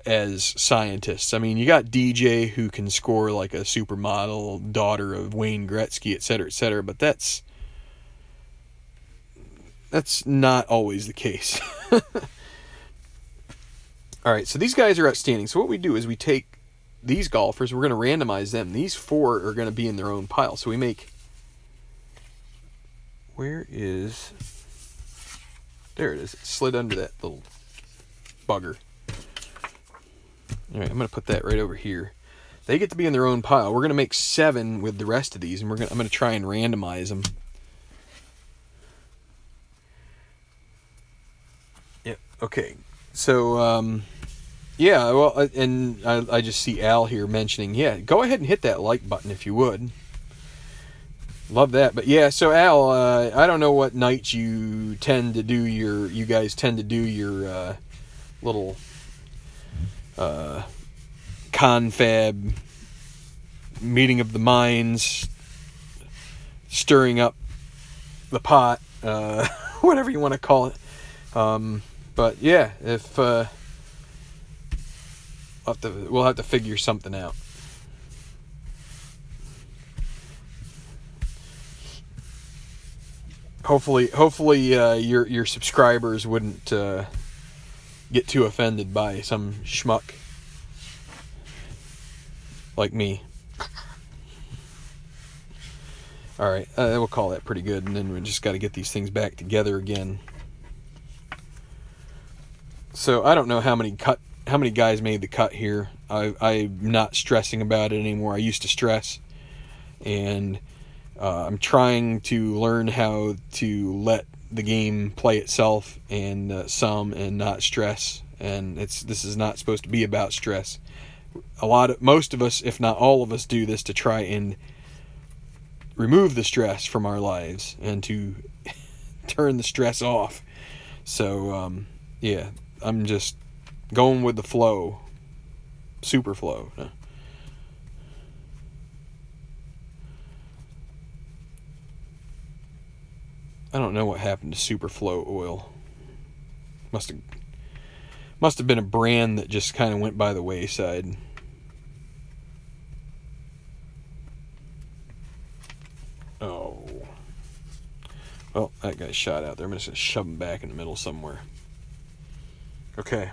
Speaker 1: as scientists. I mean, you got DJ who can score like a supermodel, daughter of Wayne Gretzky, etc., but that's not always the case. All right, so these guys are outstanding. So what we do is we take these golfers, we're going to randomize them. These four are going to be in their own pile. So we make... Where is... There it is. It slid under that little bugger. All right, I'm going to put that right over here. They get to be in their own pile. We're going to make 7 with the rest of these, and I'm going to try and randomize them. Yep. Okay. So, yeah. Well, and I just see Al here mentioning, yeah, go ahead and hit that like button if you would. Love that. But yeah, so Al, I don't know what nights you guys tend to do your little confab meeting of the minds, stirring up the pot, whatever you want to call it. But yeah, if we'll have to figure something out. Hopefully, your subscribers wouldn't get too offended by some schmuck like me. Alright, we'll call that pretty good, and then we just got to get these things back together again. So I don't know how many guys made the cut here. I'm not stressing about it anymore. I used to stress, and I'm trying to learn how to let the game play itself and and not stress. And this is not supposed to be about stress. Most of us, if not all of us, do this to try and remove the stress from our lives and to turn the stress off. So yeah, I'm just going with the flow, super flow. I don't know what happened to Superflow oil. Must have been a brand that just kind of went by the wayside. Oh. Well, that guy's shot out there. I'm just going to shove him back in the middle somewhere. Okay.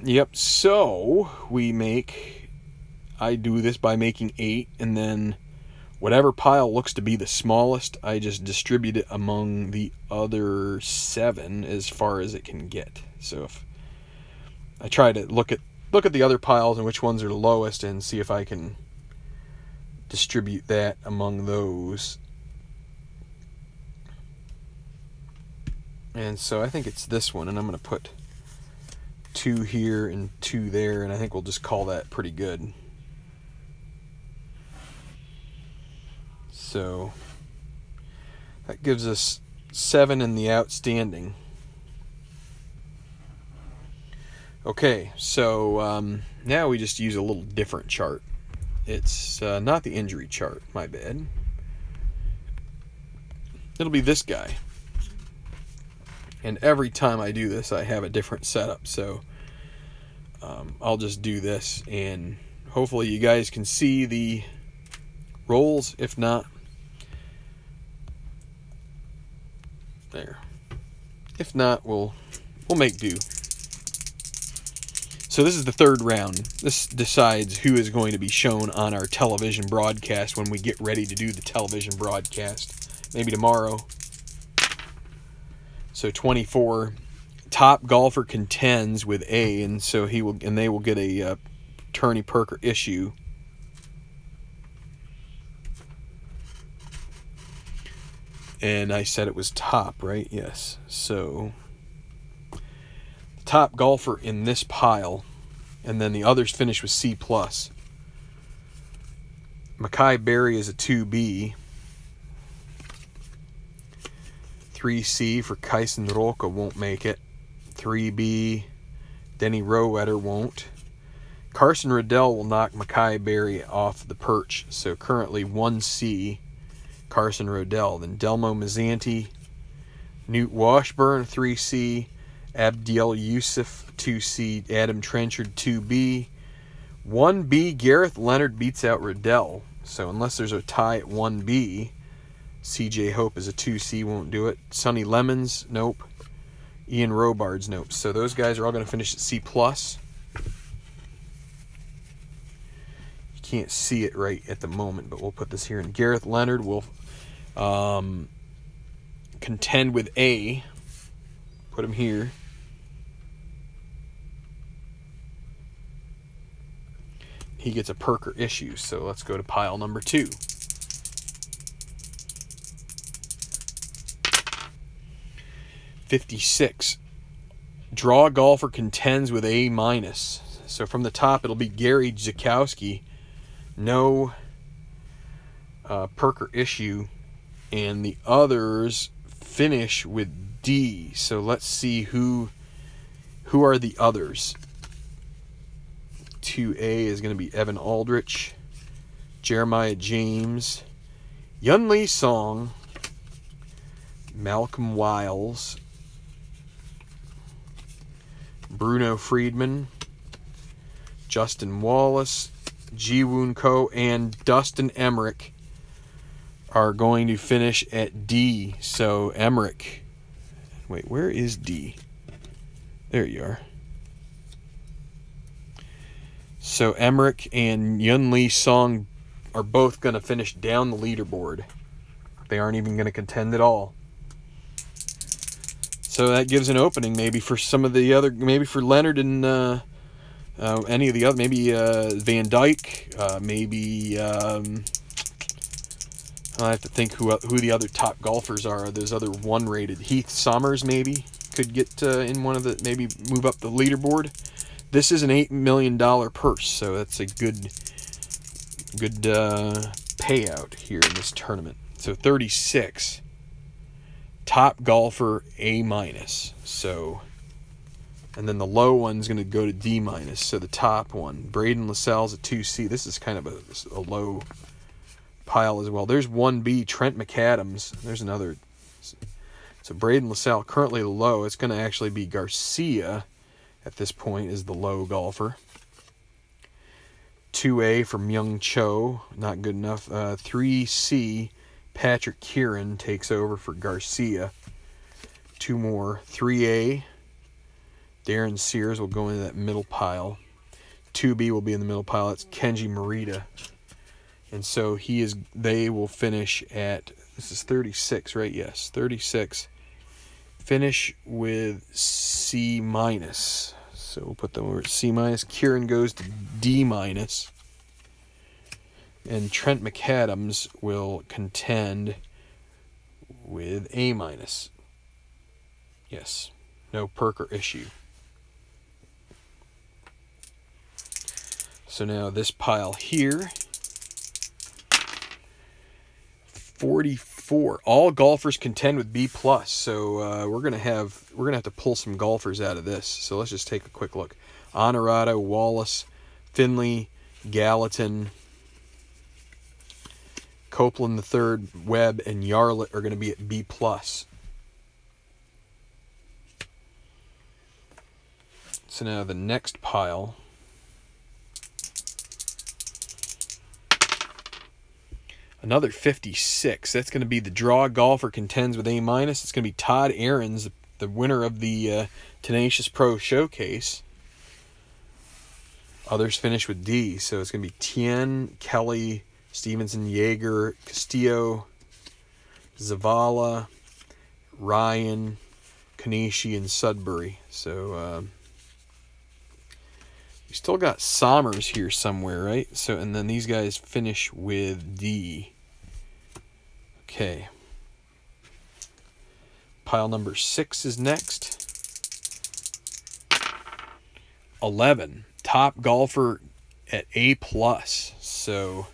Speaker 1: Yep, so I do this by making 8, and then whatever pile looks to be the smallest, I just distribute it among the other 7 as far as it can get. So if I try to look at the other piles and which ones are the lowest and see if I can distribute that among those. And so I think it's this one, and I'm going to put 2 here and 2 there, and I think we'll just call that pretty good. So that gives us 7 in the outstanding. Okay, so now we just use a little different chart. It's not the injury chart, my bad. It'll be this guy. And every time I do this, I have a different setup. So I'll just do this, and hopefully you guys can see the rolls. If not, there. If not, we'll make do. So this is the 3rd round. This decides who is going to be shown on our television broadcast when we get ready to do the television broadcast. Maybe tomorrow. So 24, top golfer contends with A, and so they will get a Turney Perker issue. And I said it was top, right? Yes. So the top golfer in this pile, and then the others finish with C+. Mackay Berry is a 2B. 3C for Kyson Roca won't make it. 3B, Denny Rowetter won't. Carson Riddell will knock Mackay Berry off the perch. So currently 1C, Carson Riddell. Then Delmo Mazzanti, Newt Washburn, 3C. Abdiel Yusuf, 2C. Adam Trenchard, 2B. 1B, Gareth Leonard beats out Riddell. So unless there's a tie at 1B, CJ Hope is a 2C, won't do it. Sonny Lemons, nope. Ian Robards, nope. So those guys are all going to finish at C+. You can't see it right at the moment, but we'll put this here. And Gareth Leonard will contend with A. Put him here. He gets a Perker issue, so let's go to pile number 2. .56. Draw golfer contends with A-. So from the top, it'll be Gary Zukowski. No Perker issue. And the others finish with D. So let's see who are the others. 2A is going to be Evan Aldrich, Jeremiah James, Yun Lee Song, Malcolm Wiles, Bruno Friedman, Justin Wallace, Ji Woon Ko, and Dustin Emmerich are going to finish at D. So Emmerich. Wait, where is D? There you are. So Emmerich and Yun Lee Song are both going to finish down the leaderboard. They aren't even going to contend at all. So that gives an opening maybe for some of the other, maybe for Leonard and any of the other, maybe Van Dyke, maybe I have to think who the other top golfers are. Those other one-rated. Heath Summers maybe could get in one of the, maybe move up the leaderboard. This is an $8 million purse, so that's a good payout here in this tournament. So 36. Top golfer A-. So, and then the low one's going to go to D-. So the top one, Braden LaSalle's a 2C. This is kind of a low pile as well. There's 1B, Trent McAdams. There's another. So Braden LaSalle currently the low. It's going to actually be Garcia at this point is the low golfer. 2A from Young Cho, not good enough. 3C, Patrick Kieran takes over for Garcia. 2 more. 3A, Darren Sears will go into that middle pile. 2B will be in the middle pile. That's Kenji Morita. And so they will finish at, this is 36, right? Yes, 36. Finish with C-. So we'll put them over at C-. Kieran goes to D-. And Trent McAdams will contend with A-. Yes, no Perker issue. So now this pile here, 44. All golfers contend with B+. So we're gonna have to pull some golfers out of this. So let's just take a quick look. Honorado, Wallace, Finley, Gallatin, Copeland III, Webb, and Yarlett are going to be at B+. So now the next pile. Another 56. That's going to be the draw golfer contends with A-. It's going to be Todd Ahrens, the winner of the Tenacious Pro Showcase. Others finish with D. So it's going to be Tien, Kelly, Stevenson, Yeager, Castillo, Zavala, Ryan, Kanishi, and Sudbury. So we still got Sommers here somewhere, right? So, and then these guys finish with D. Okay. Pile number 6 is next. 11. Top golfer at A+. So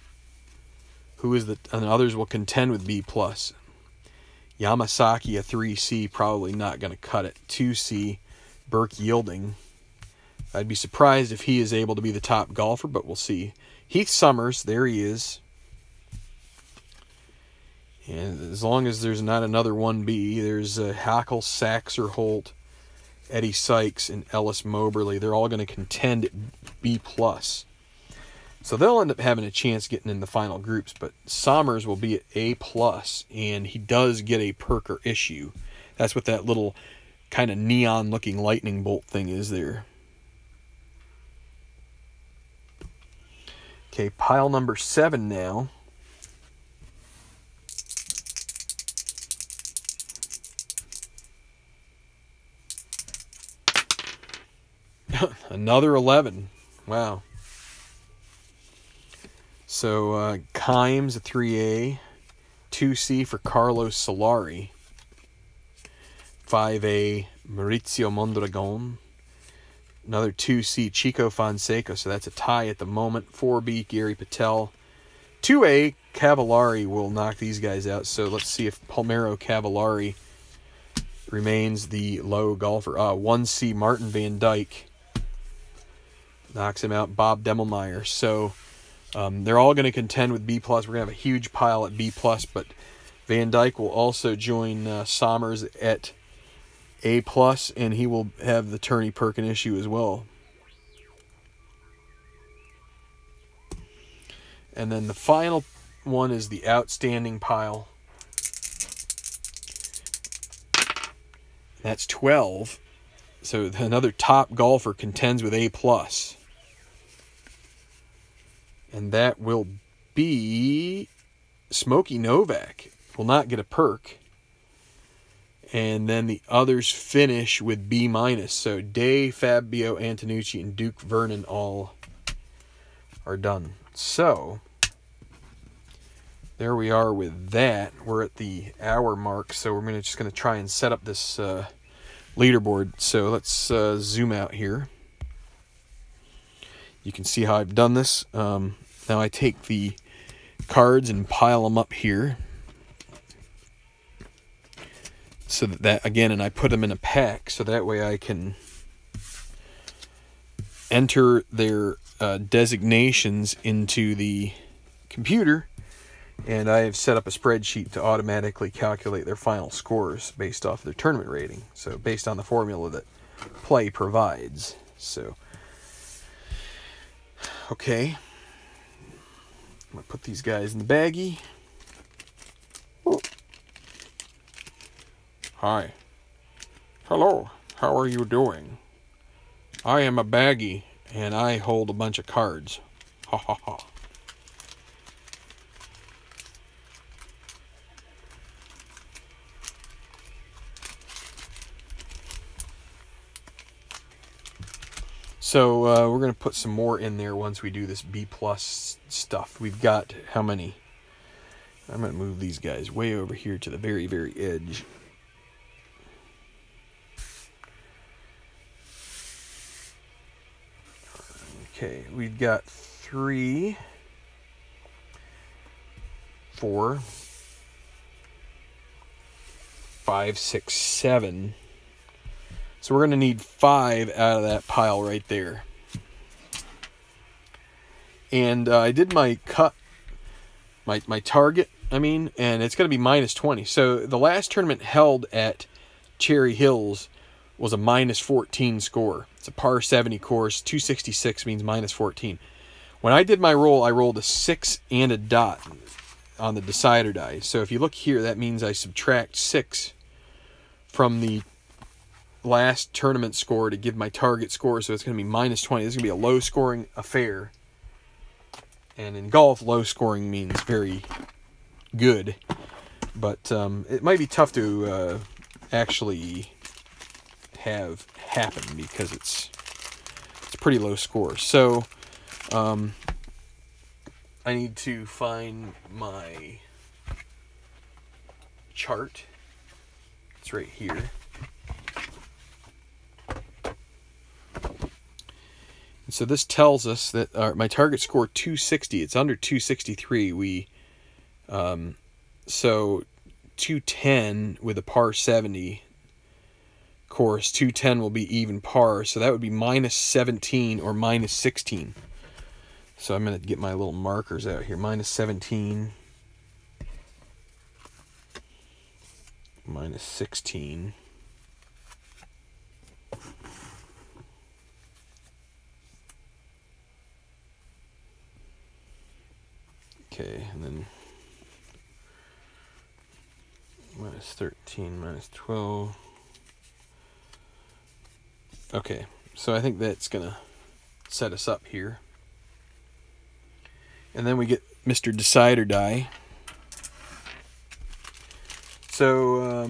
Speaker 1: who is the, and others will contend with B+. Yamasaki, a 3C, probably not going to cut it. 2C, Burke Yielding. I'd be surprised if he is able to be the top golfer, but we'll see. Heath Summers, there he is. And as long as there's not another 1B, there's Hackle, Saxer, Holt, Eddie Sykes, and Ellis Moberly. They're all going to contend at B+. So they'll end up having a chance getting in the final groups, but Sommers will be at A+, and he does get a Perker issue. That's what that little kind of neon-looking lightning bolt thing is there. Okay, pile number 7 now. Another 11. Wow. So, Kimes, a 3A. 2C for Carlos Solari. 5A, Maurizio Mondragon. Another 2C, Chico Fonseca, so that's a tie at the moment. 4B, Gary Patel. 2A, Cavallari will knock these guys out. So let's see if Palmero Cavallari remains the low golfer. 1C, Martin Van Dyke knocks him out. Bob Demelmeyer. So they're all going to contend with B+. We're going to have a huge pile at B+, but Van Dyke will also join Sommers at A+, and he will have the Turney Perkin issue as well. And then the final one is the outstanding pile. That's 12. So another top golfer contends with A+. And that will be Smokey Novak. Will not get a perk. And then the others finish with B-. So Day, Fabio Antonucci, and Duke Vernon all are done. So there we are with that. We're at the hour mark, so we're just going to try and set up this leaderboard. So let's zoom out here. You can see how I've done this. Now I take the cards and pile them up here. So that again, and I put them in a pack, so that way I can enter their designations into the computer. And I have set up a spreadsheet to automatically calculate their final scores based off their tournament rating. So based on the formula that Play provides. So, okay. I'm going to put these guys in the baggie. Hi. Hello. How are you doing? I am a baggie, and I hold a bunch of cards. Ha ha ha. So we're going to put some more in there once we do this B+ stuff. We've got how many? I'm going to move these guys way over here to the very, very edge. Okay, we've got 3, 4, 5, 6, 7. So we're going to need 5 out of that pile right there. And I did my my target, and it's going to be -20. So the last tournament held at Cherry Hills was a -14 score. It's a par 70 course. 266 means -14. When I did my roll, I rolled a 6 and a dot on the decider die. So if you look here, that means I subtract 6 from the last tournament score to give my target score, so it's going to be -20. This is going to be a low-scoring affair. And in golf, low scoring means very good. But it might be tough to actually have happen because it's a pretty low score. So I need to find my chart. It's right here. So this tells us that my target score 260. It's under 263. So 210 with a par 70 course. 210 will be even par. So that would be -17 or -16. So I'm going to get my little markers out here. -17, -16. Okay, and then -13, -12. Okay, so I think that's going to set us up here. And then we get Mr. Decider die. So,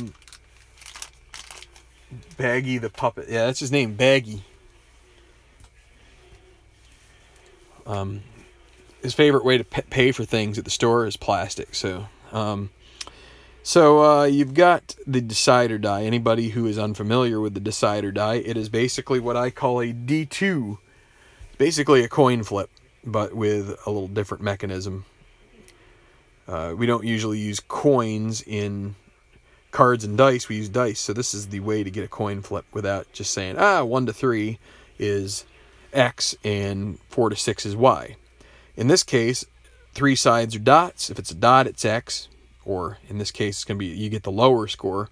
Speaker 1: Baggy the Puppet. Yeah, that's his name, Baggy. His favorite way to pay for things at the store is plastic. So, you've got the decider die. Anybody who is unfamiliar with the decider die, it is basically what I call a D2. Basically a coin flip, but with a little different mechanism. We don't usually use coins in cards and dice. We use dice. So this is the way to get a coin flip without just saying, 1 to 3 is X and 4 to 6 is Y. In this case, 3 sides are dots. If it's a dot, it's X. Or in this case, it's going to be you get the lower score.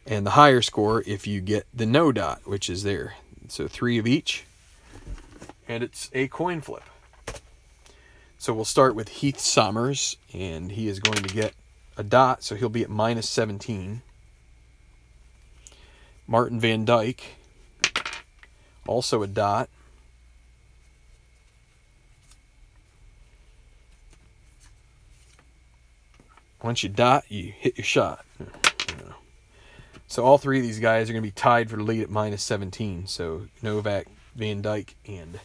Speaker 1: And the higher score if you get the no dot, which is there. So 3 of each. And it's a coin flip. So we'll start with Heath Somers, and he is going to get a dot, so he'll be at minus 17. Martin Van Dyke, also a dot. Once you dot, you hit your shot. So all three of these guys are going to be tied for the lead at minus 17. So Novak, Van Dyke, and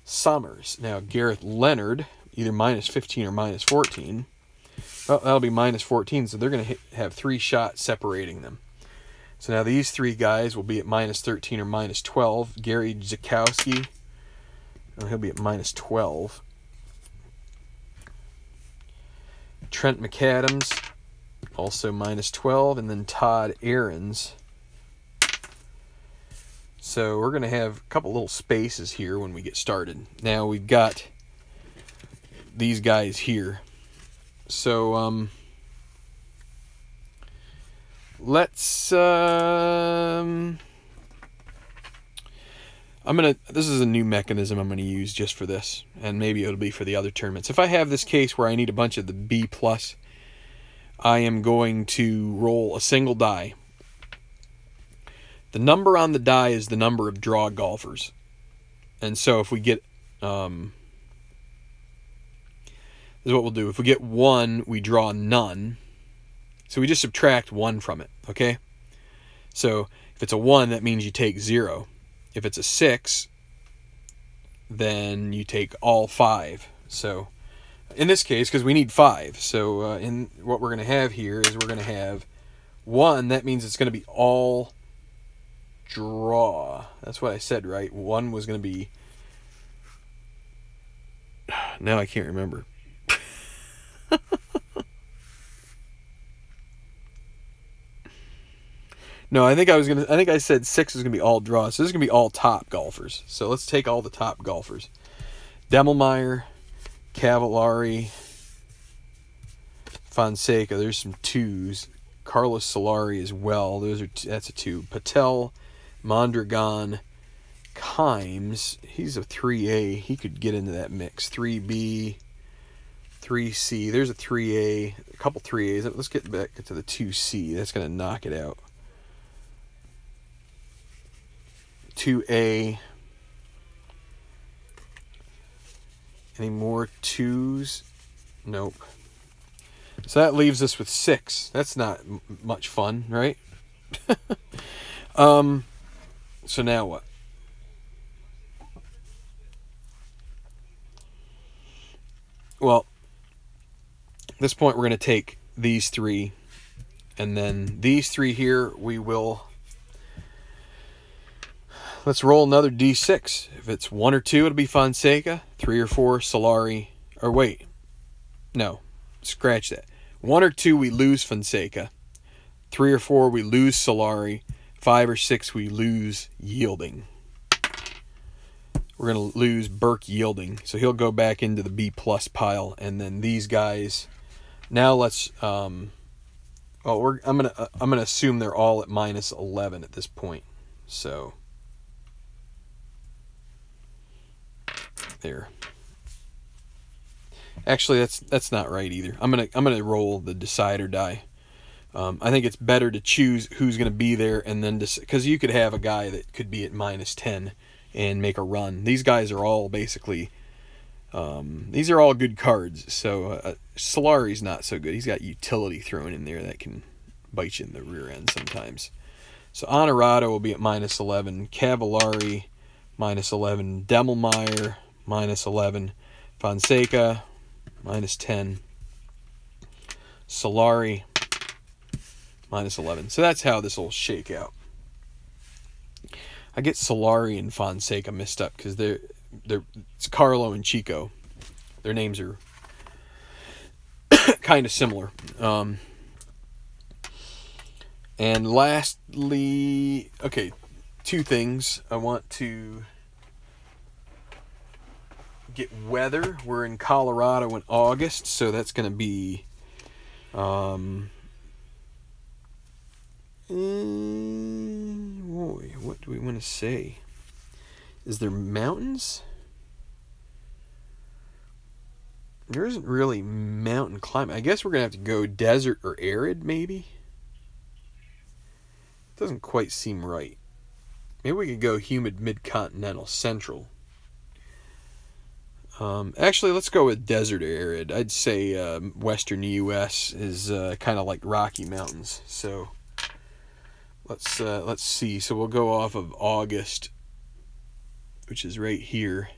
Speaker 1: Somers. Now Gareth Leonard, either minus 15 or minus 14. Well, that'll be minus 14, so they're going to have 3 shots separating them. So now these 3 guys will be at minus 13 or minus 12. Gary Zakowski, he'll be at minus 12. Trent McAdams, also minus 12. And then Todd Ahrens. So we're going to have a couple little spaces here when we get started. Now we've got these guys here. So let's this is a new mechanism I'm gonna use just for this, and maybe it'll be for the other tournaments. If I have this case where I need a bunch of the B plus, I am going to roll a single die. The number on the die is the number of draw golfers. And so if we get this is what we'll do. If we get 1, we draw none. So we just subtract 1 from it, okay? So if it's a 1, that means you take 0. If it's a 6, then you take all 5. So in this case, because we need 5, so in what we're going to have here is we're going to have 1. That means it's going to be all draw. That's what I said, right? 1 was going to be... Now I can't remember. No, I think I said 6 is gonna be all draws. So this is gonna be all top golfers. So let's take all the top golfers. Demmelmeyer, Cavallari, Fonseca. There's some 2s. Carlos Solari as well. That's a 2. Patel, Mondragon, Kimes. He's a 3A. He could get into that mix. 3B, 3C. There's a 3A. A couple 3As. Let's get back to the 2C. That's gonna knock it out. 2A. Any more 2s? Nope. So that leaves us with 6. That's not much fun, right? So now what? Well, at this point we're going to take these 3, and then these 3 here we will... Let's roll another D6. If it's 1 or 2, it'll be Fonseca. 3 or 4, Solari. Or wait. No. Scratch that. 1 or 2, we lose Fonseca. 3 or 4, we lose Solari. 5 or 6, we lose Yielding. We're going to lose Burke Yielding. So he'll go back into the B plus pile. And then these guys. Now let's... I'm gonna assume they're all at minus 11 at this point. So... There. Actually, that's not right either. I'm gonna roll the decider die. I think it's better to choose who's gonna be there, and then because you could have a guy that could be at minus 10 and make a run. These guys are all basically these are all good cards. So Solari's not so good. He's got utility thrown in there that can bite you in the rear end sometimes. So Honorado will be at minus 11. Cavallari minus 11. Demmelmeyer minus 11. Fonseca, minus 10. Solari, minus 11. So that's how this will shake out. I get Solari and Fonseca mixed up because it's Carlo and Chico. Their names are kind of similar. And lastly, okay, 2 things. I want to get weather. We're in Colorado in August, so that's going to be what do we want to say? Is there mountains? There isn't really mountain climbing. I guess we're going to have to go desert or arid, maybe? Doesn't quite seem right. Maybe we could go humid mid-continental central. Actually, let's go with desert or arid. I'd say western U.S. is kind of like Rocky Mountains. So let's see. So we'll go off of August, which is right here.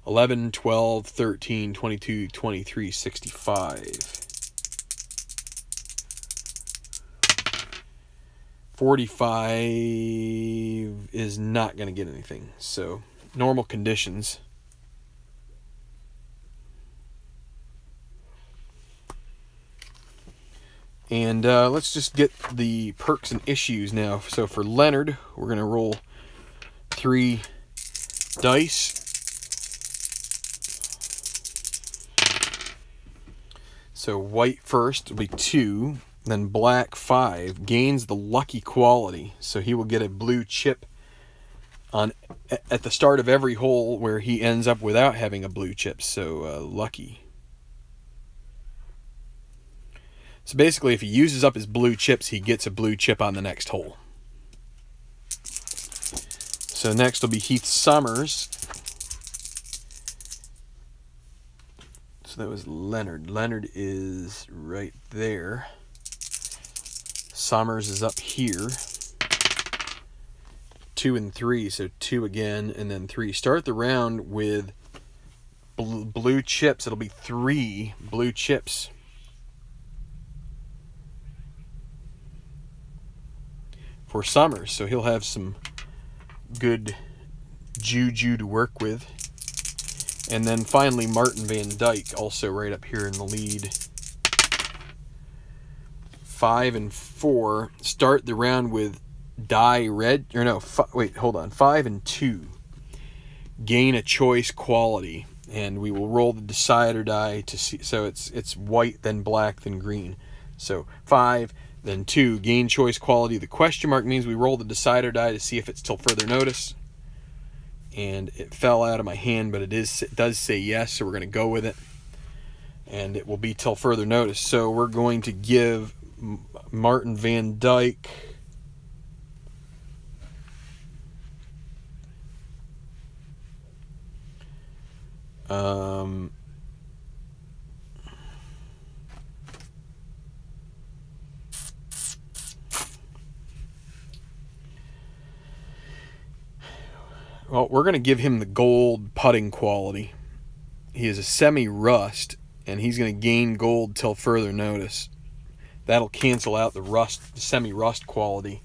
Speaker 1: 11, 12, 13, 22, 23, 65. 45 is not going to get anything. So normal conditions. And let's just get the perks and issues now. So for Leonard, we're going to roll 3 dice. So white first will be 2, then black 5. Gains the lucky quality. So he will get a blue chip at the start of every hole where he ends up without having a blue chip. So lucky. So basically, if he uses up his blue chips, he gets a blue chip on the next hole. So next will be Heath Summers. So that was Leonard. Leonard is right there. Summers is up here. 2 and 3, so 2 again, and then 3. Start the round with blue chips. It'll be 3 blue chips. For Summers, so he'll have some good juju to work with. And then finally Martin Van Dyke, also right up here in the lead. 5 and 4. Start the round with die red, or no, wait, hold on. 5 and 2. Gain a choice quality, and we will roll the decider die to see. So it's white, then black, then green. So 5. Then 2, gain choice quality. The question mark means we roll the decider die to see if it's till further notice. And it fell out of my hand, but it does say yes, so we're going to go with it. And it will be till further notice. So we're going to give Martin Van Dyke well, we're going to give him the gold putting quality. He is a semi-rust, and he's going to gain gold till further notice. That'll cancel out the rust, the semi-rust quality,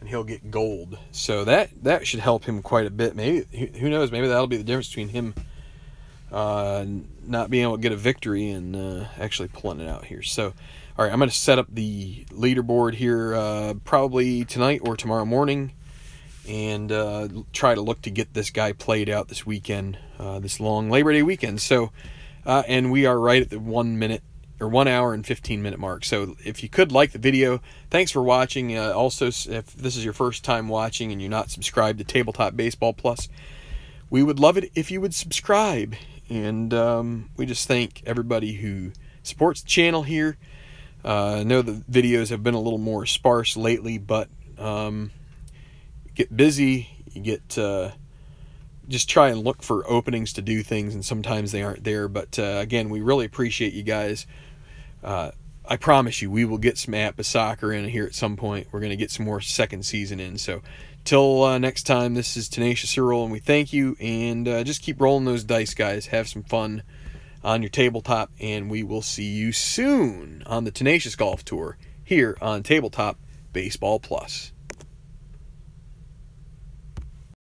Speaker 1: and he'll get gold. So that should help him quite a bit. Maybe, who knows, maybe that'll be the difference between him not being able to get a victory and actually pulling it out here. So, all right, I'm going to set up the leaderboard here probably tonight or tomorrow morning, and try to look to get this guy played out this weekend, this long Labor Day weekend. So, and we are right at the 1 minute or 1 hour and 15-minute mark. So if you could like the video, thanks for watching. Also, if this is your first time watching and you're not subscribed to Tabletop Baseball Plus, we would love it if you would subscribe. And we just thank everybody who supports the channel here. I know the videos have been a little more sparse lately, but get busy, you get just try and look for openings to do things, and sometimes they aren't there. But again, we really appreciate you guys. I promise you, we will get some APBA soccer in here at some point. We're going to get some more second season in. So till next time, this is Tenacious Earl, and we thank you. And just keep rolling those dice, guys. Have some fun on your tabletop, and we will see you soon on the Tenacious Golf Tour here on Tabletop Baseball Plus.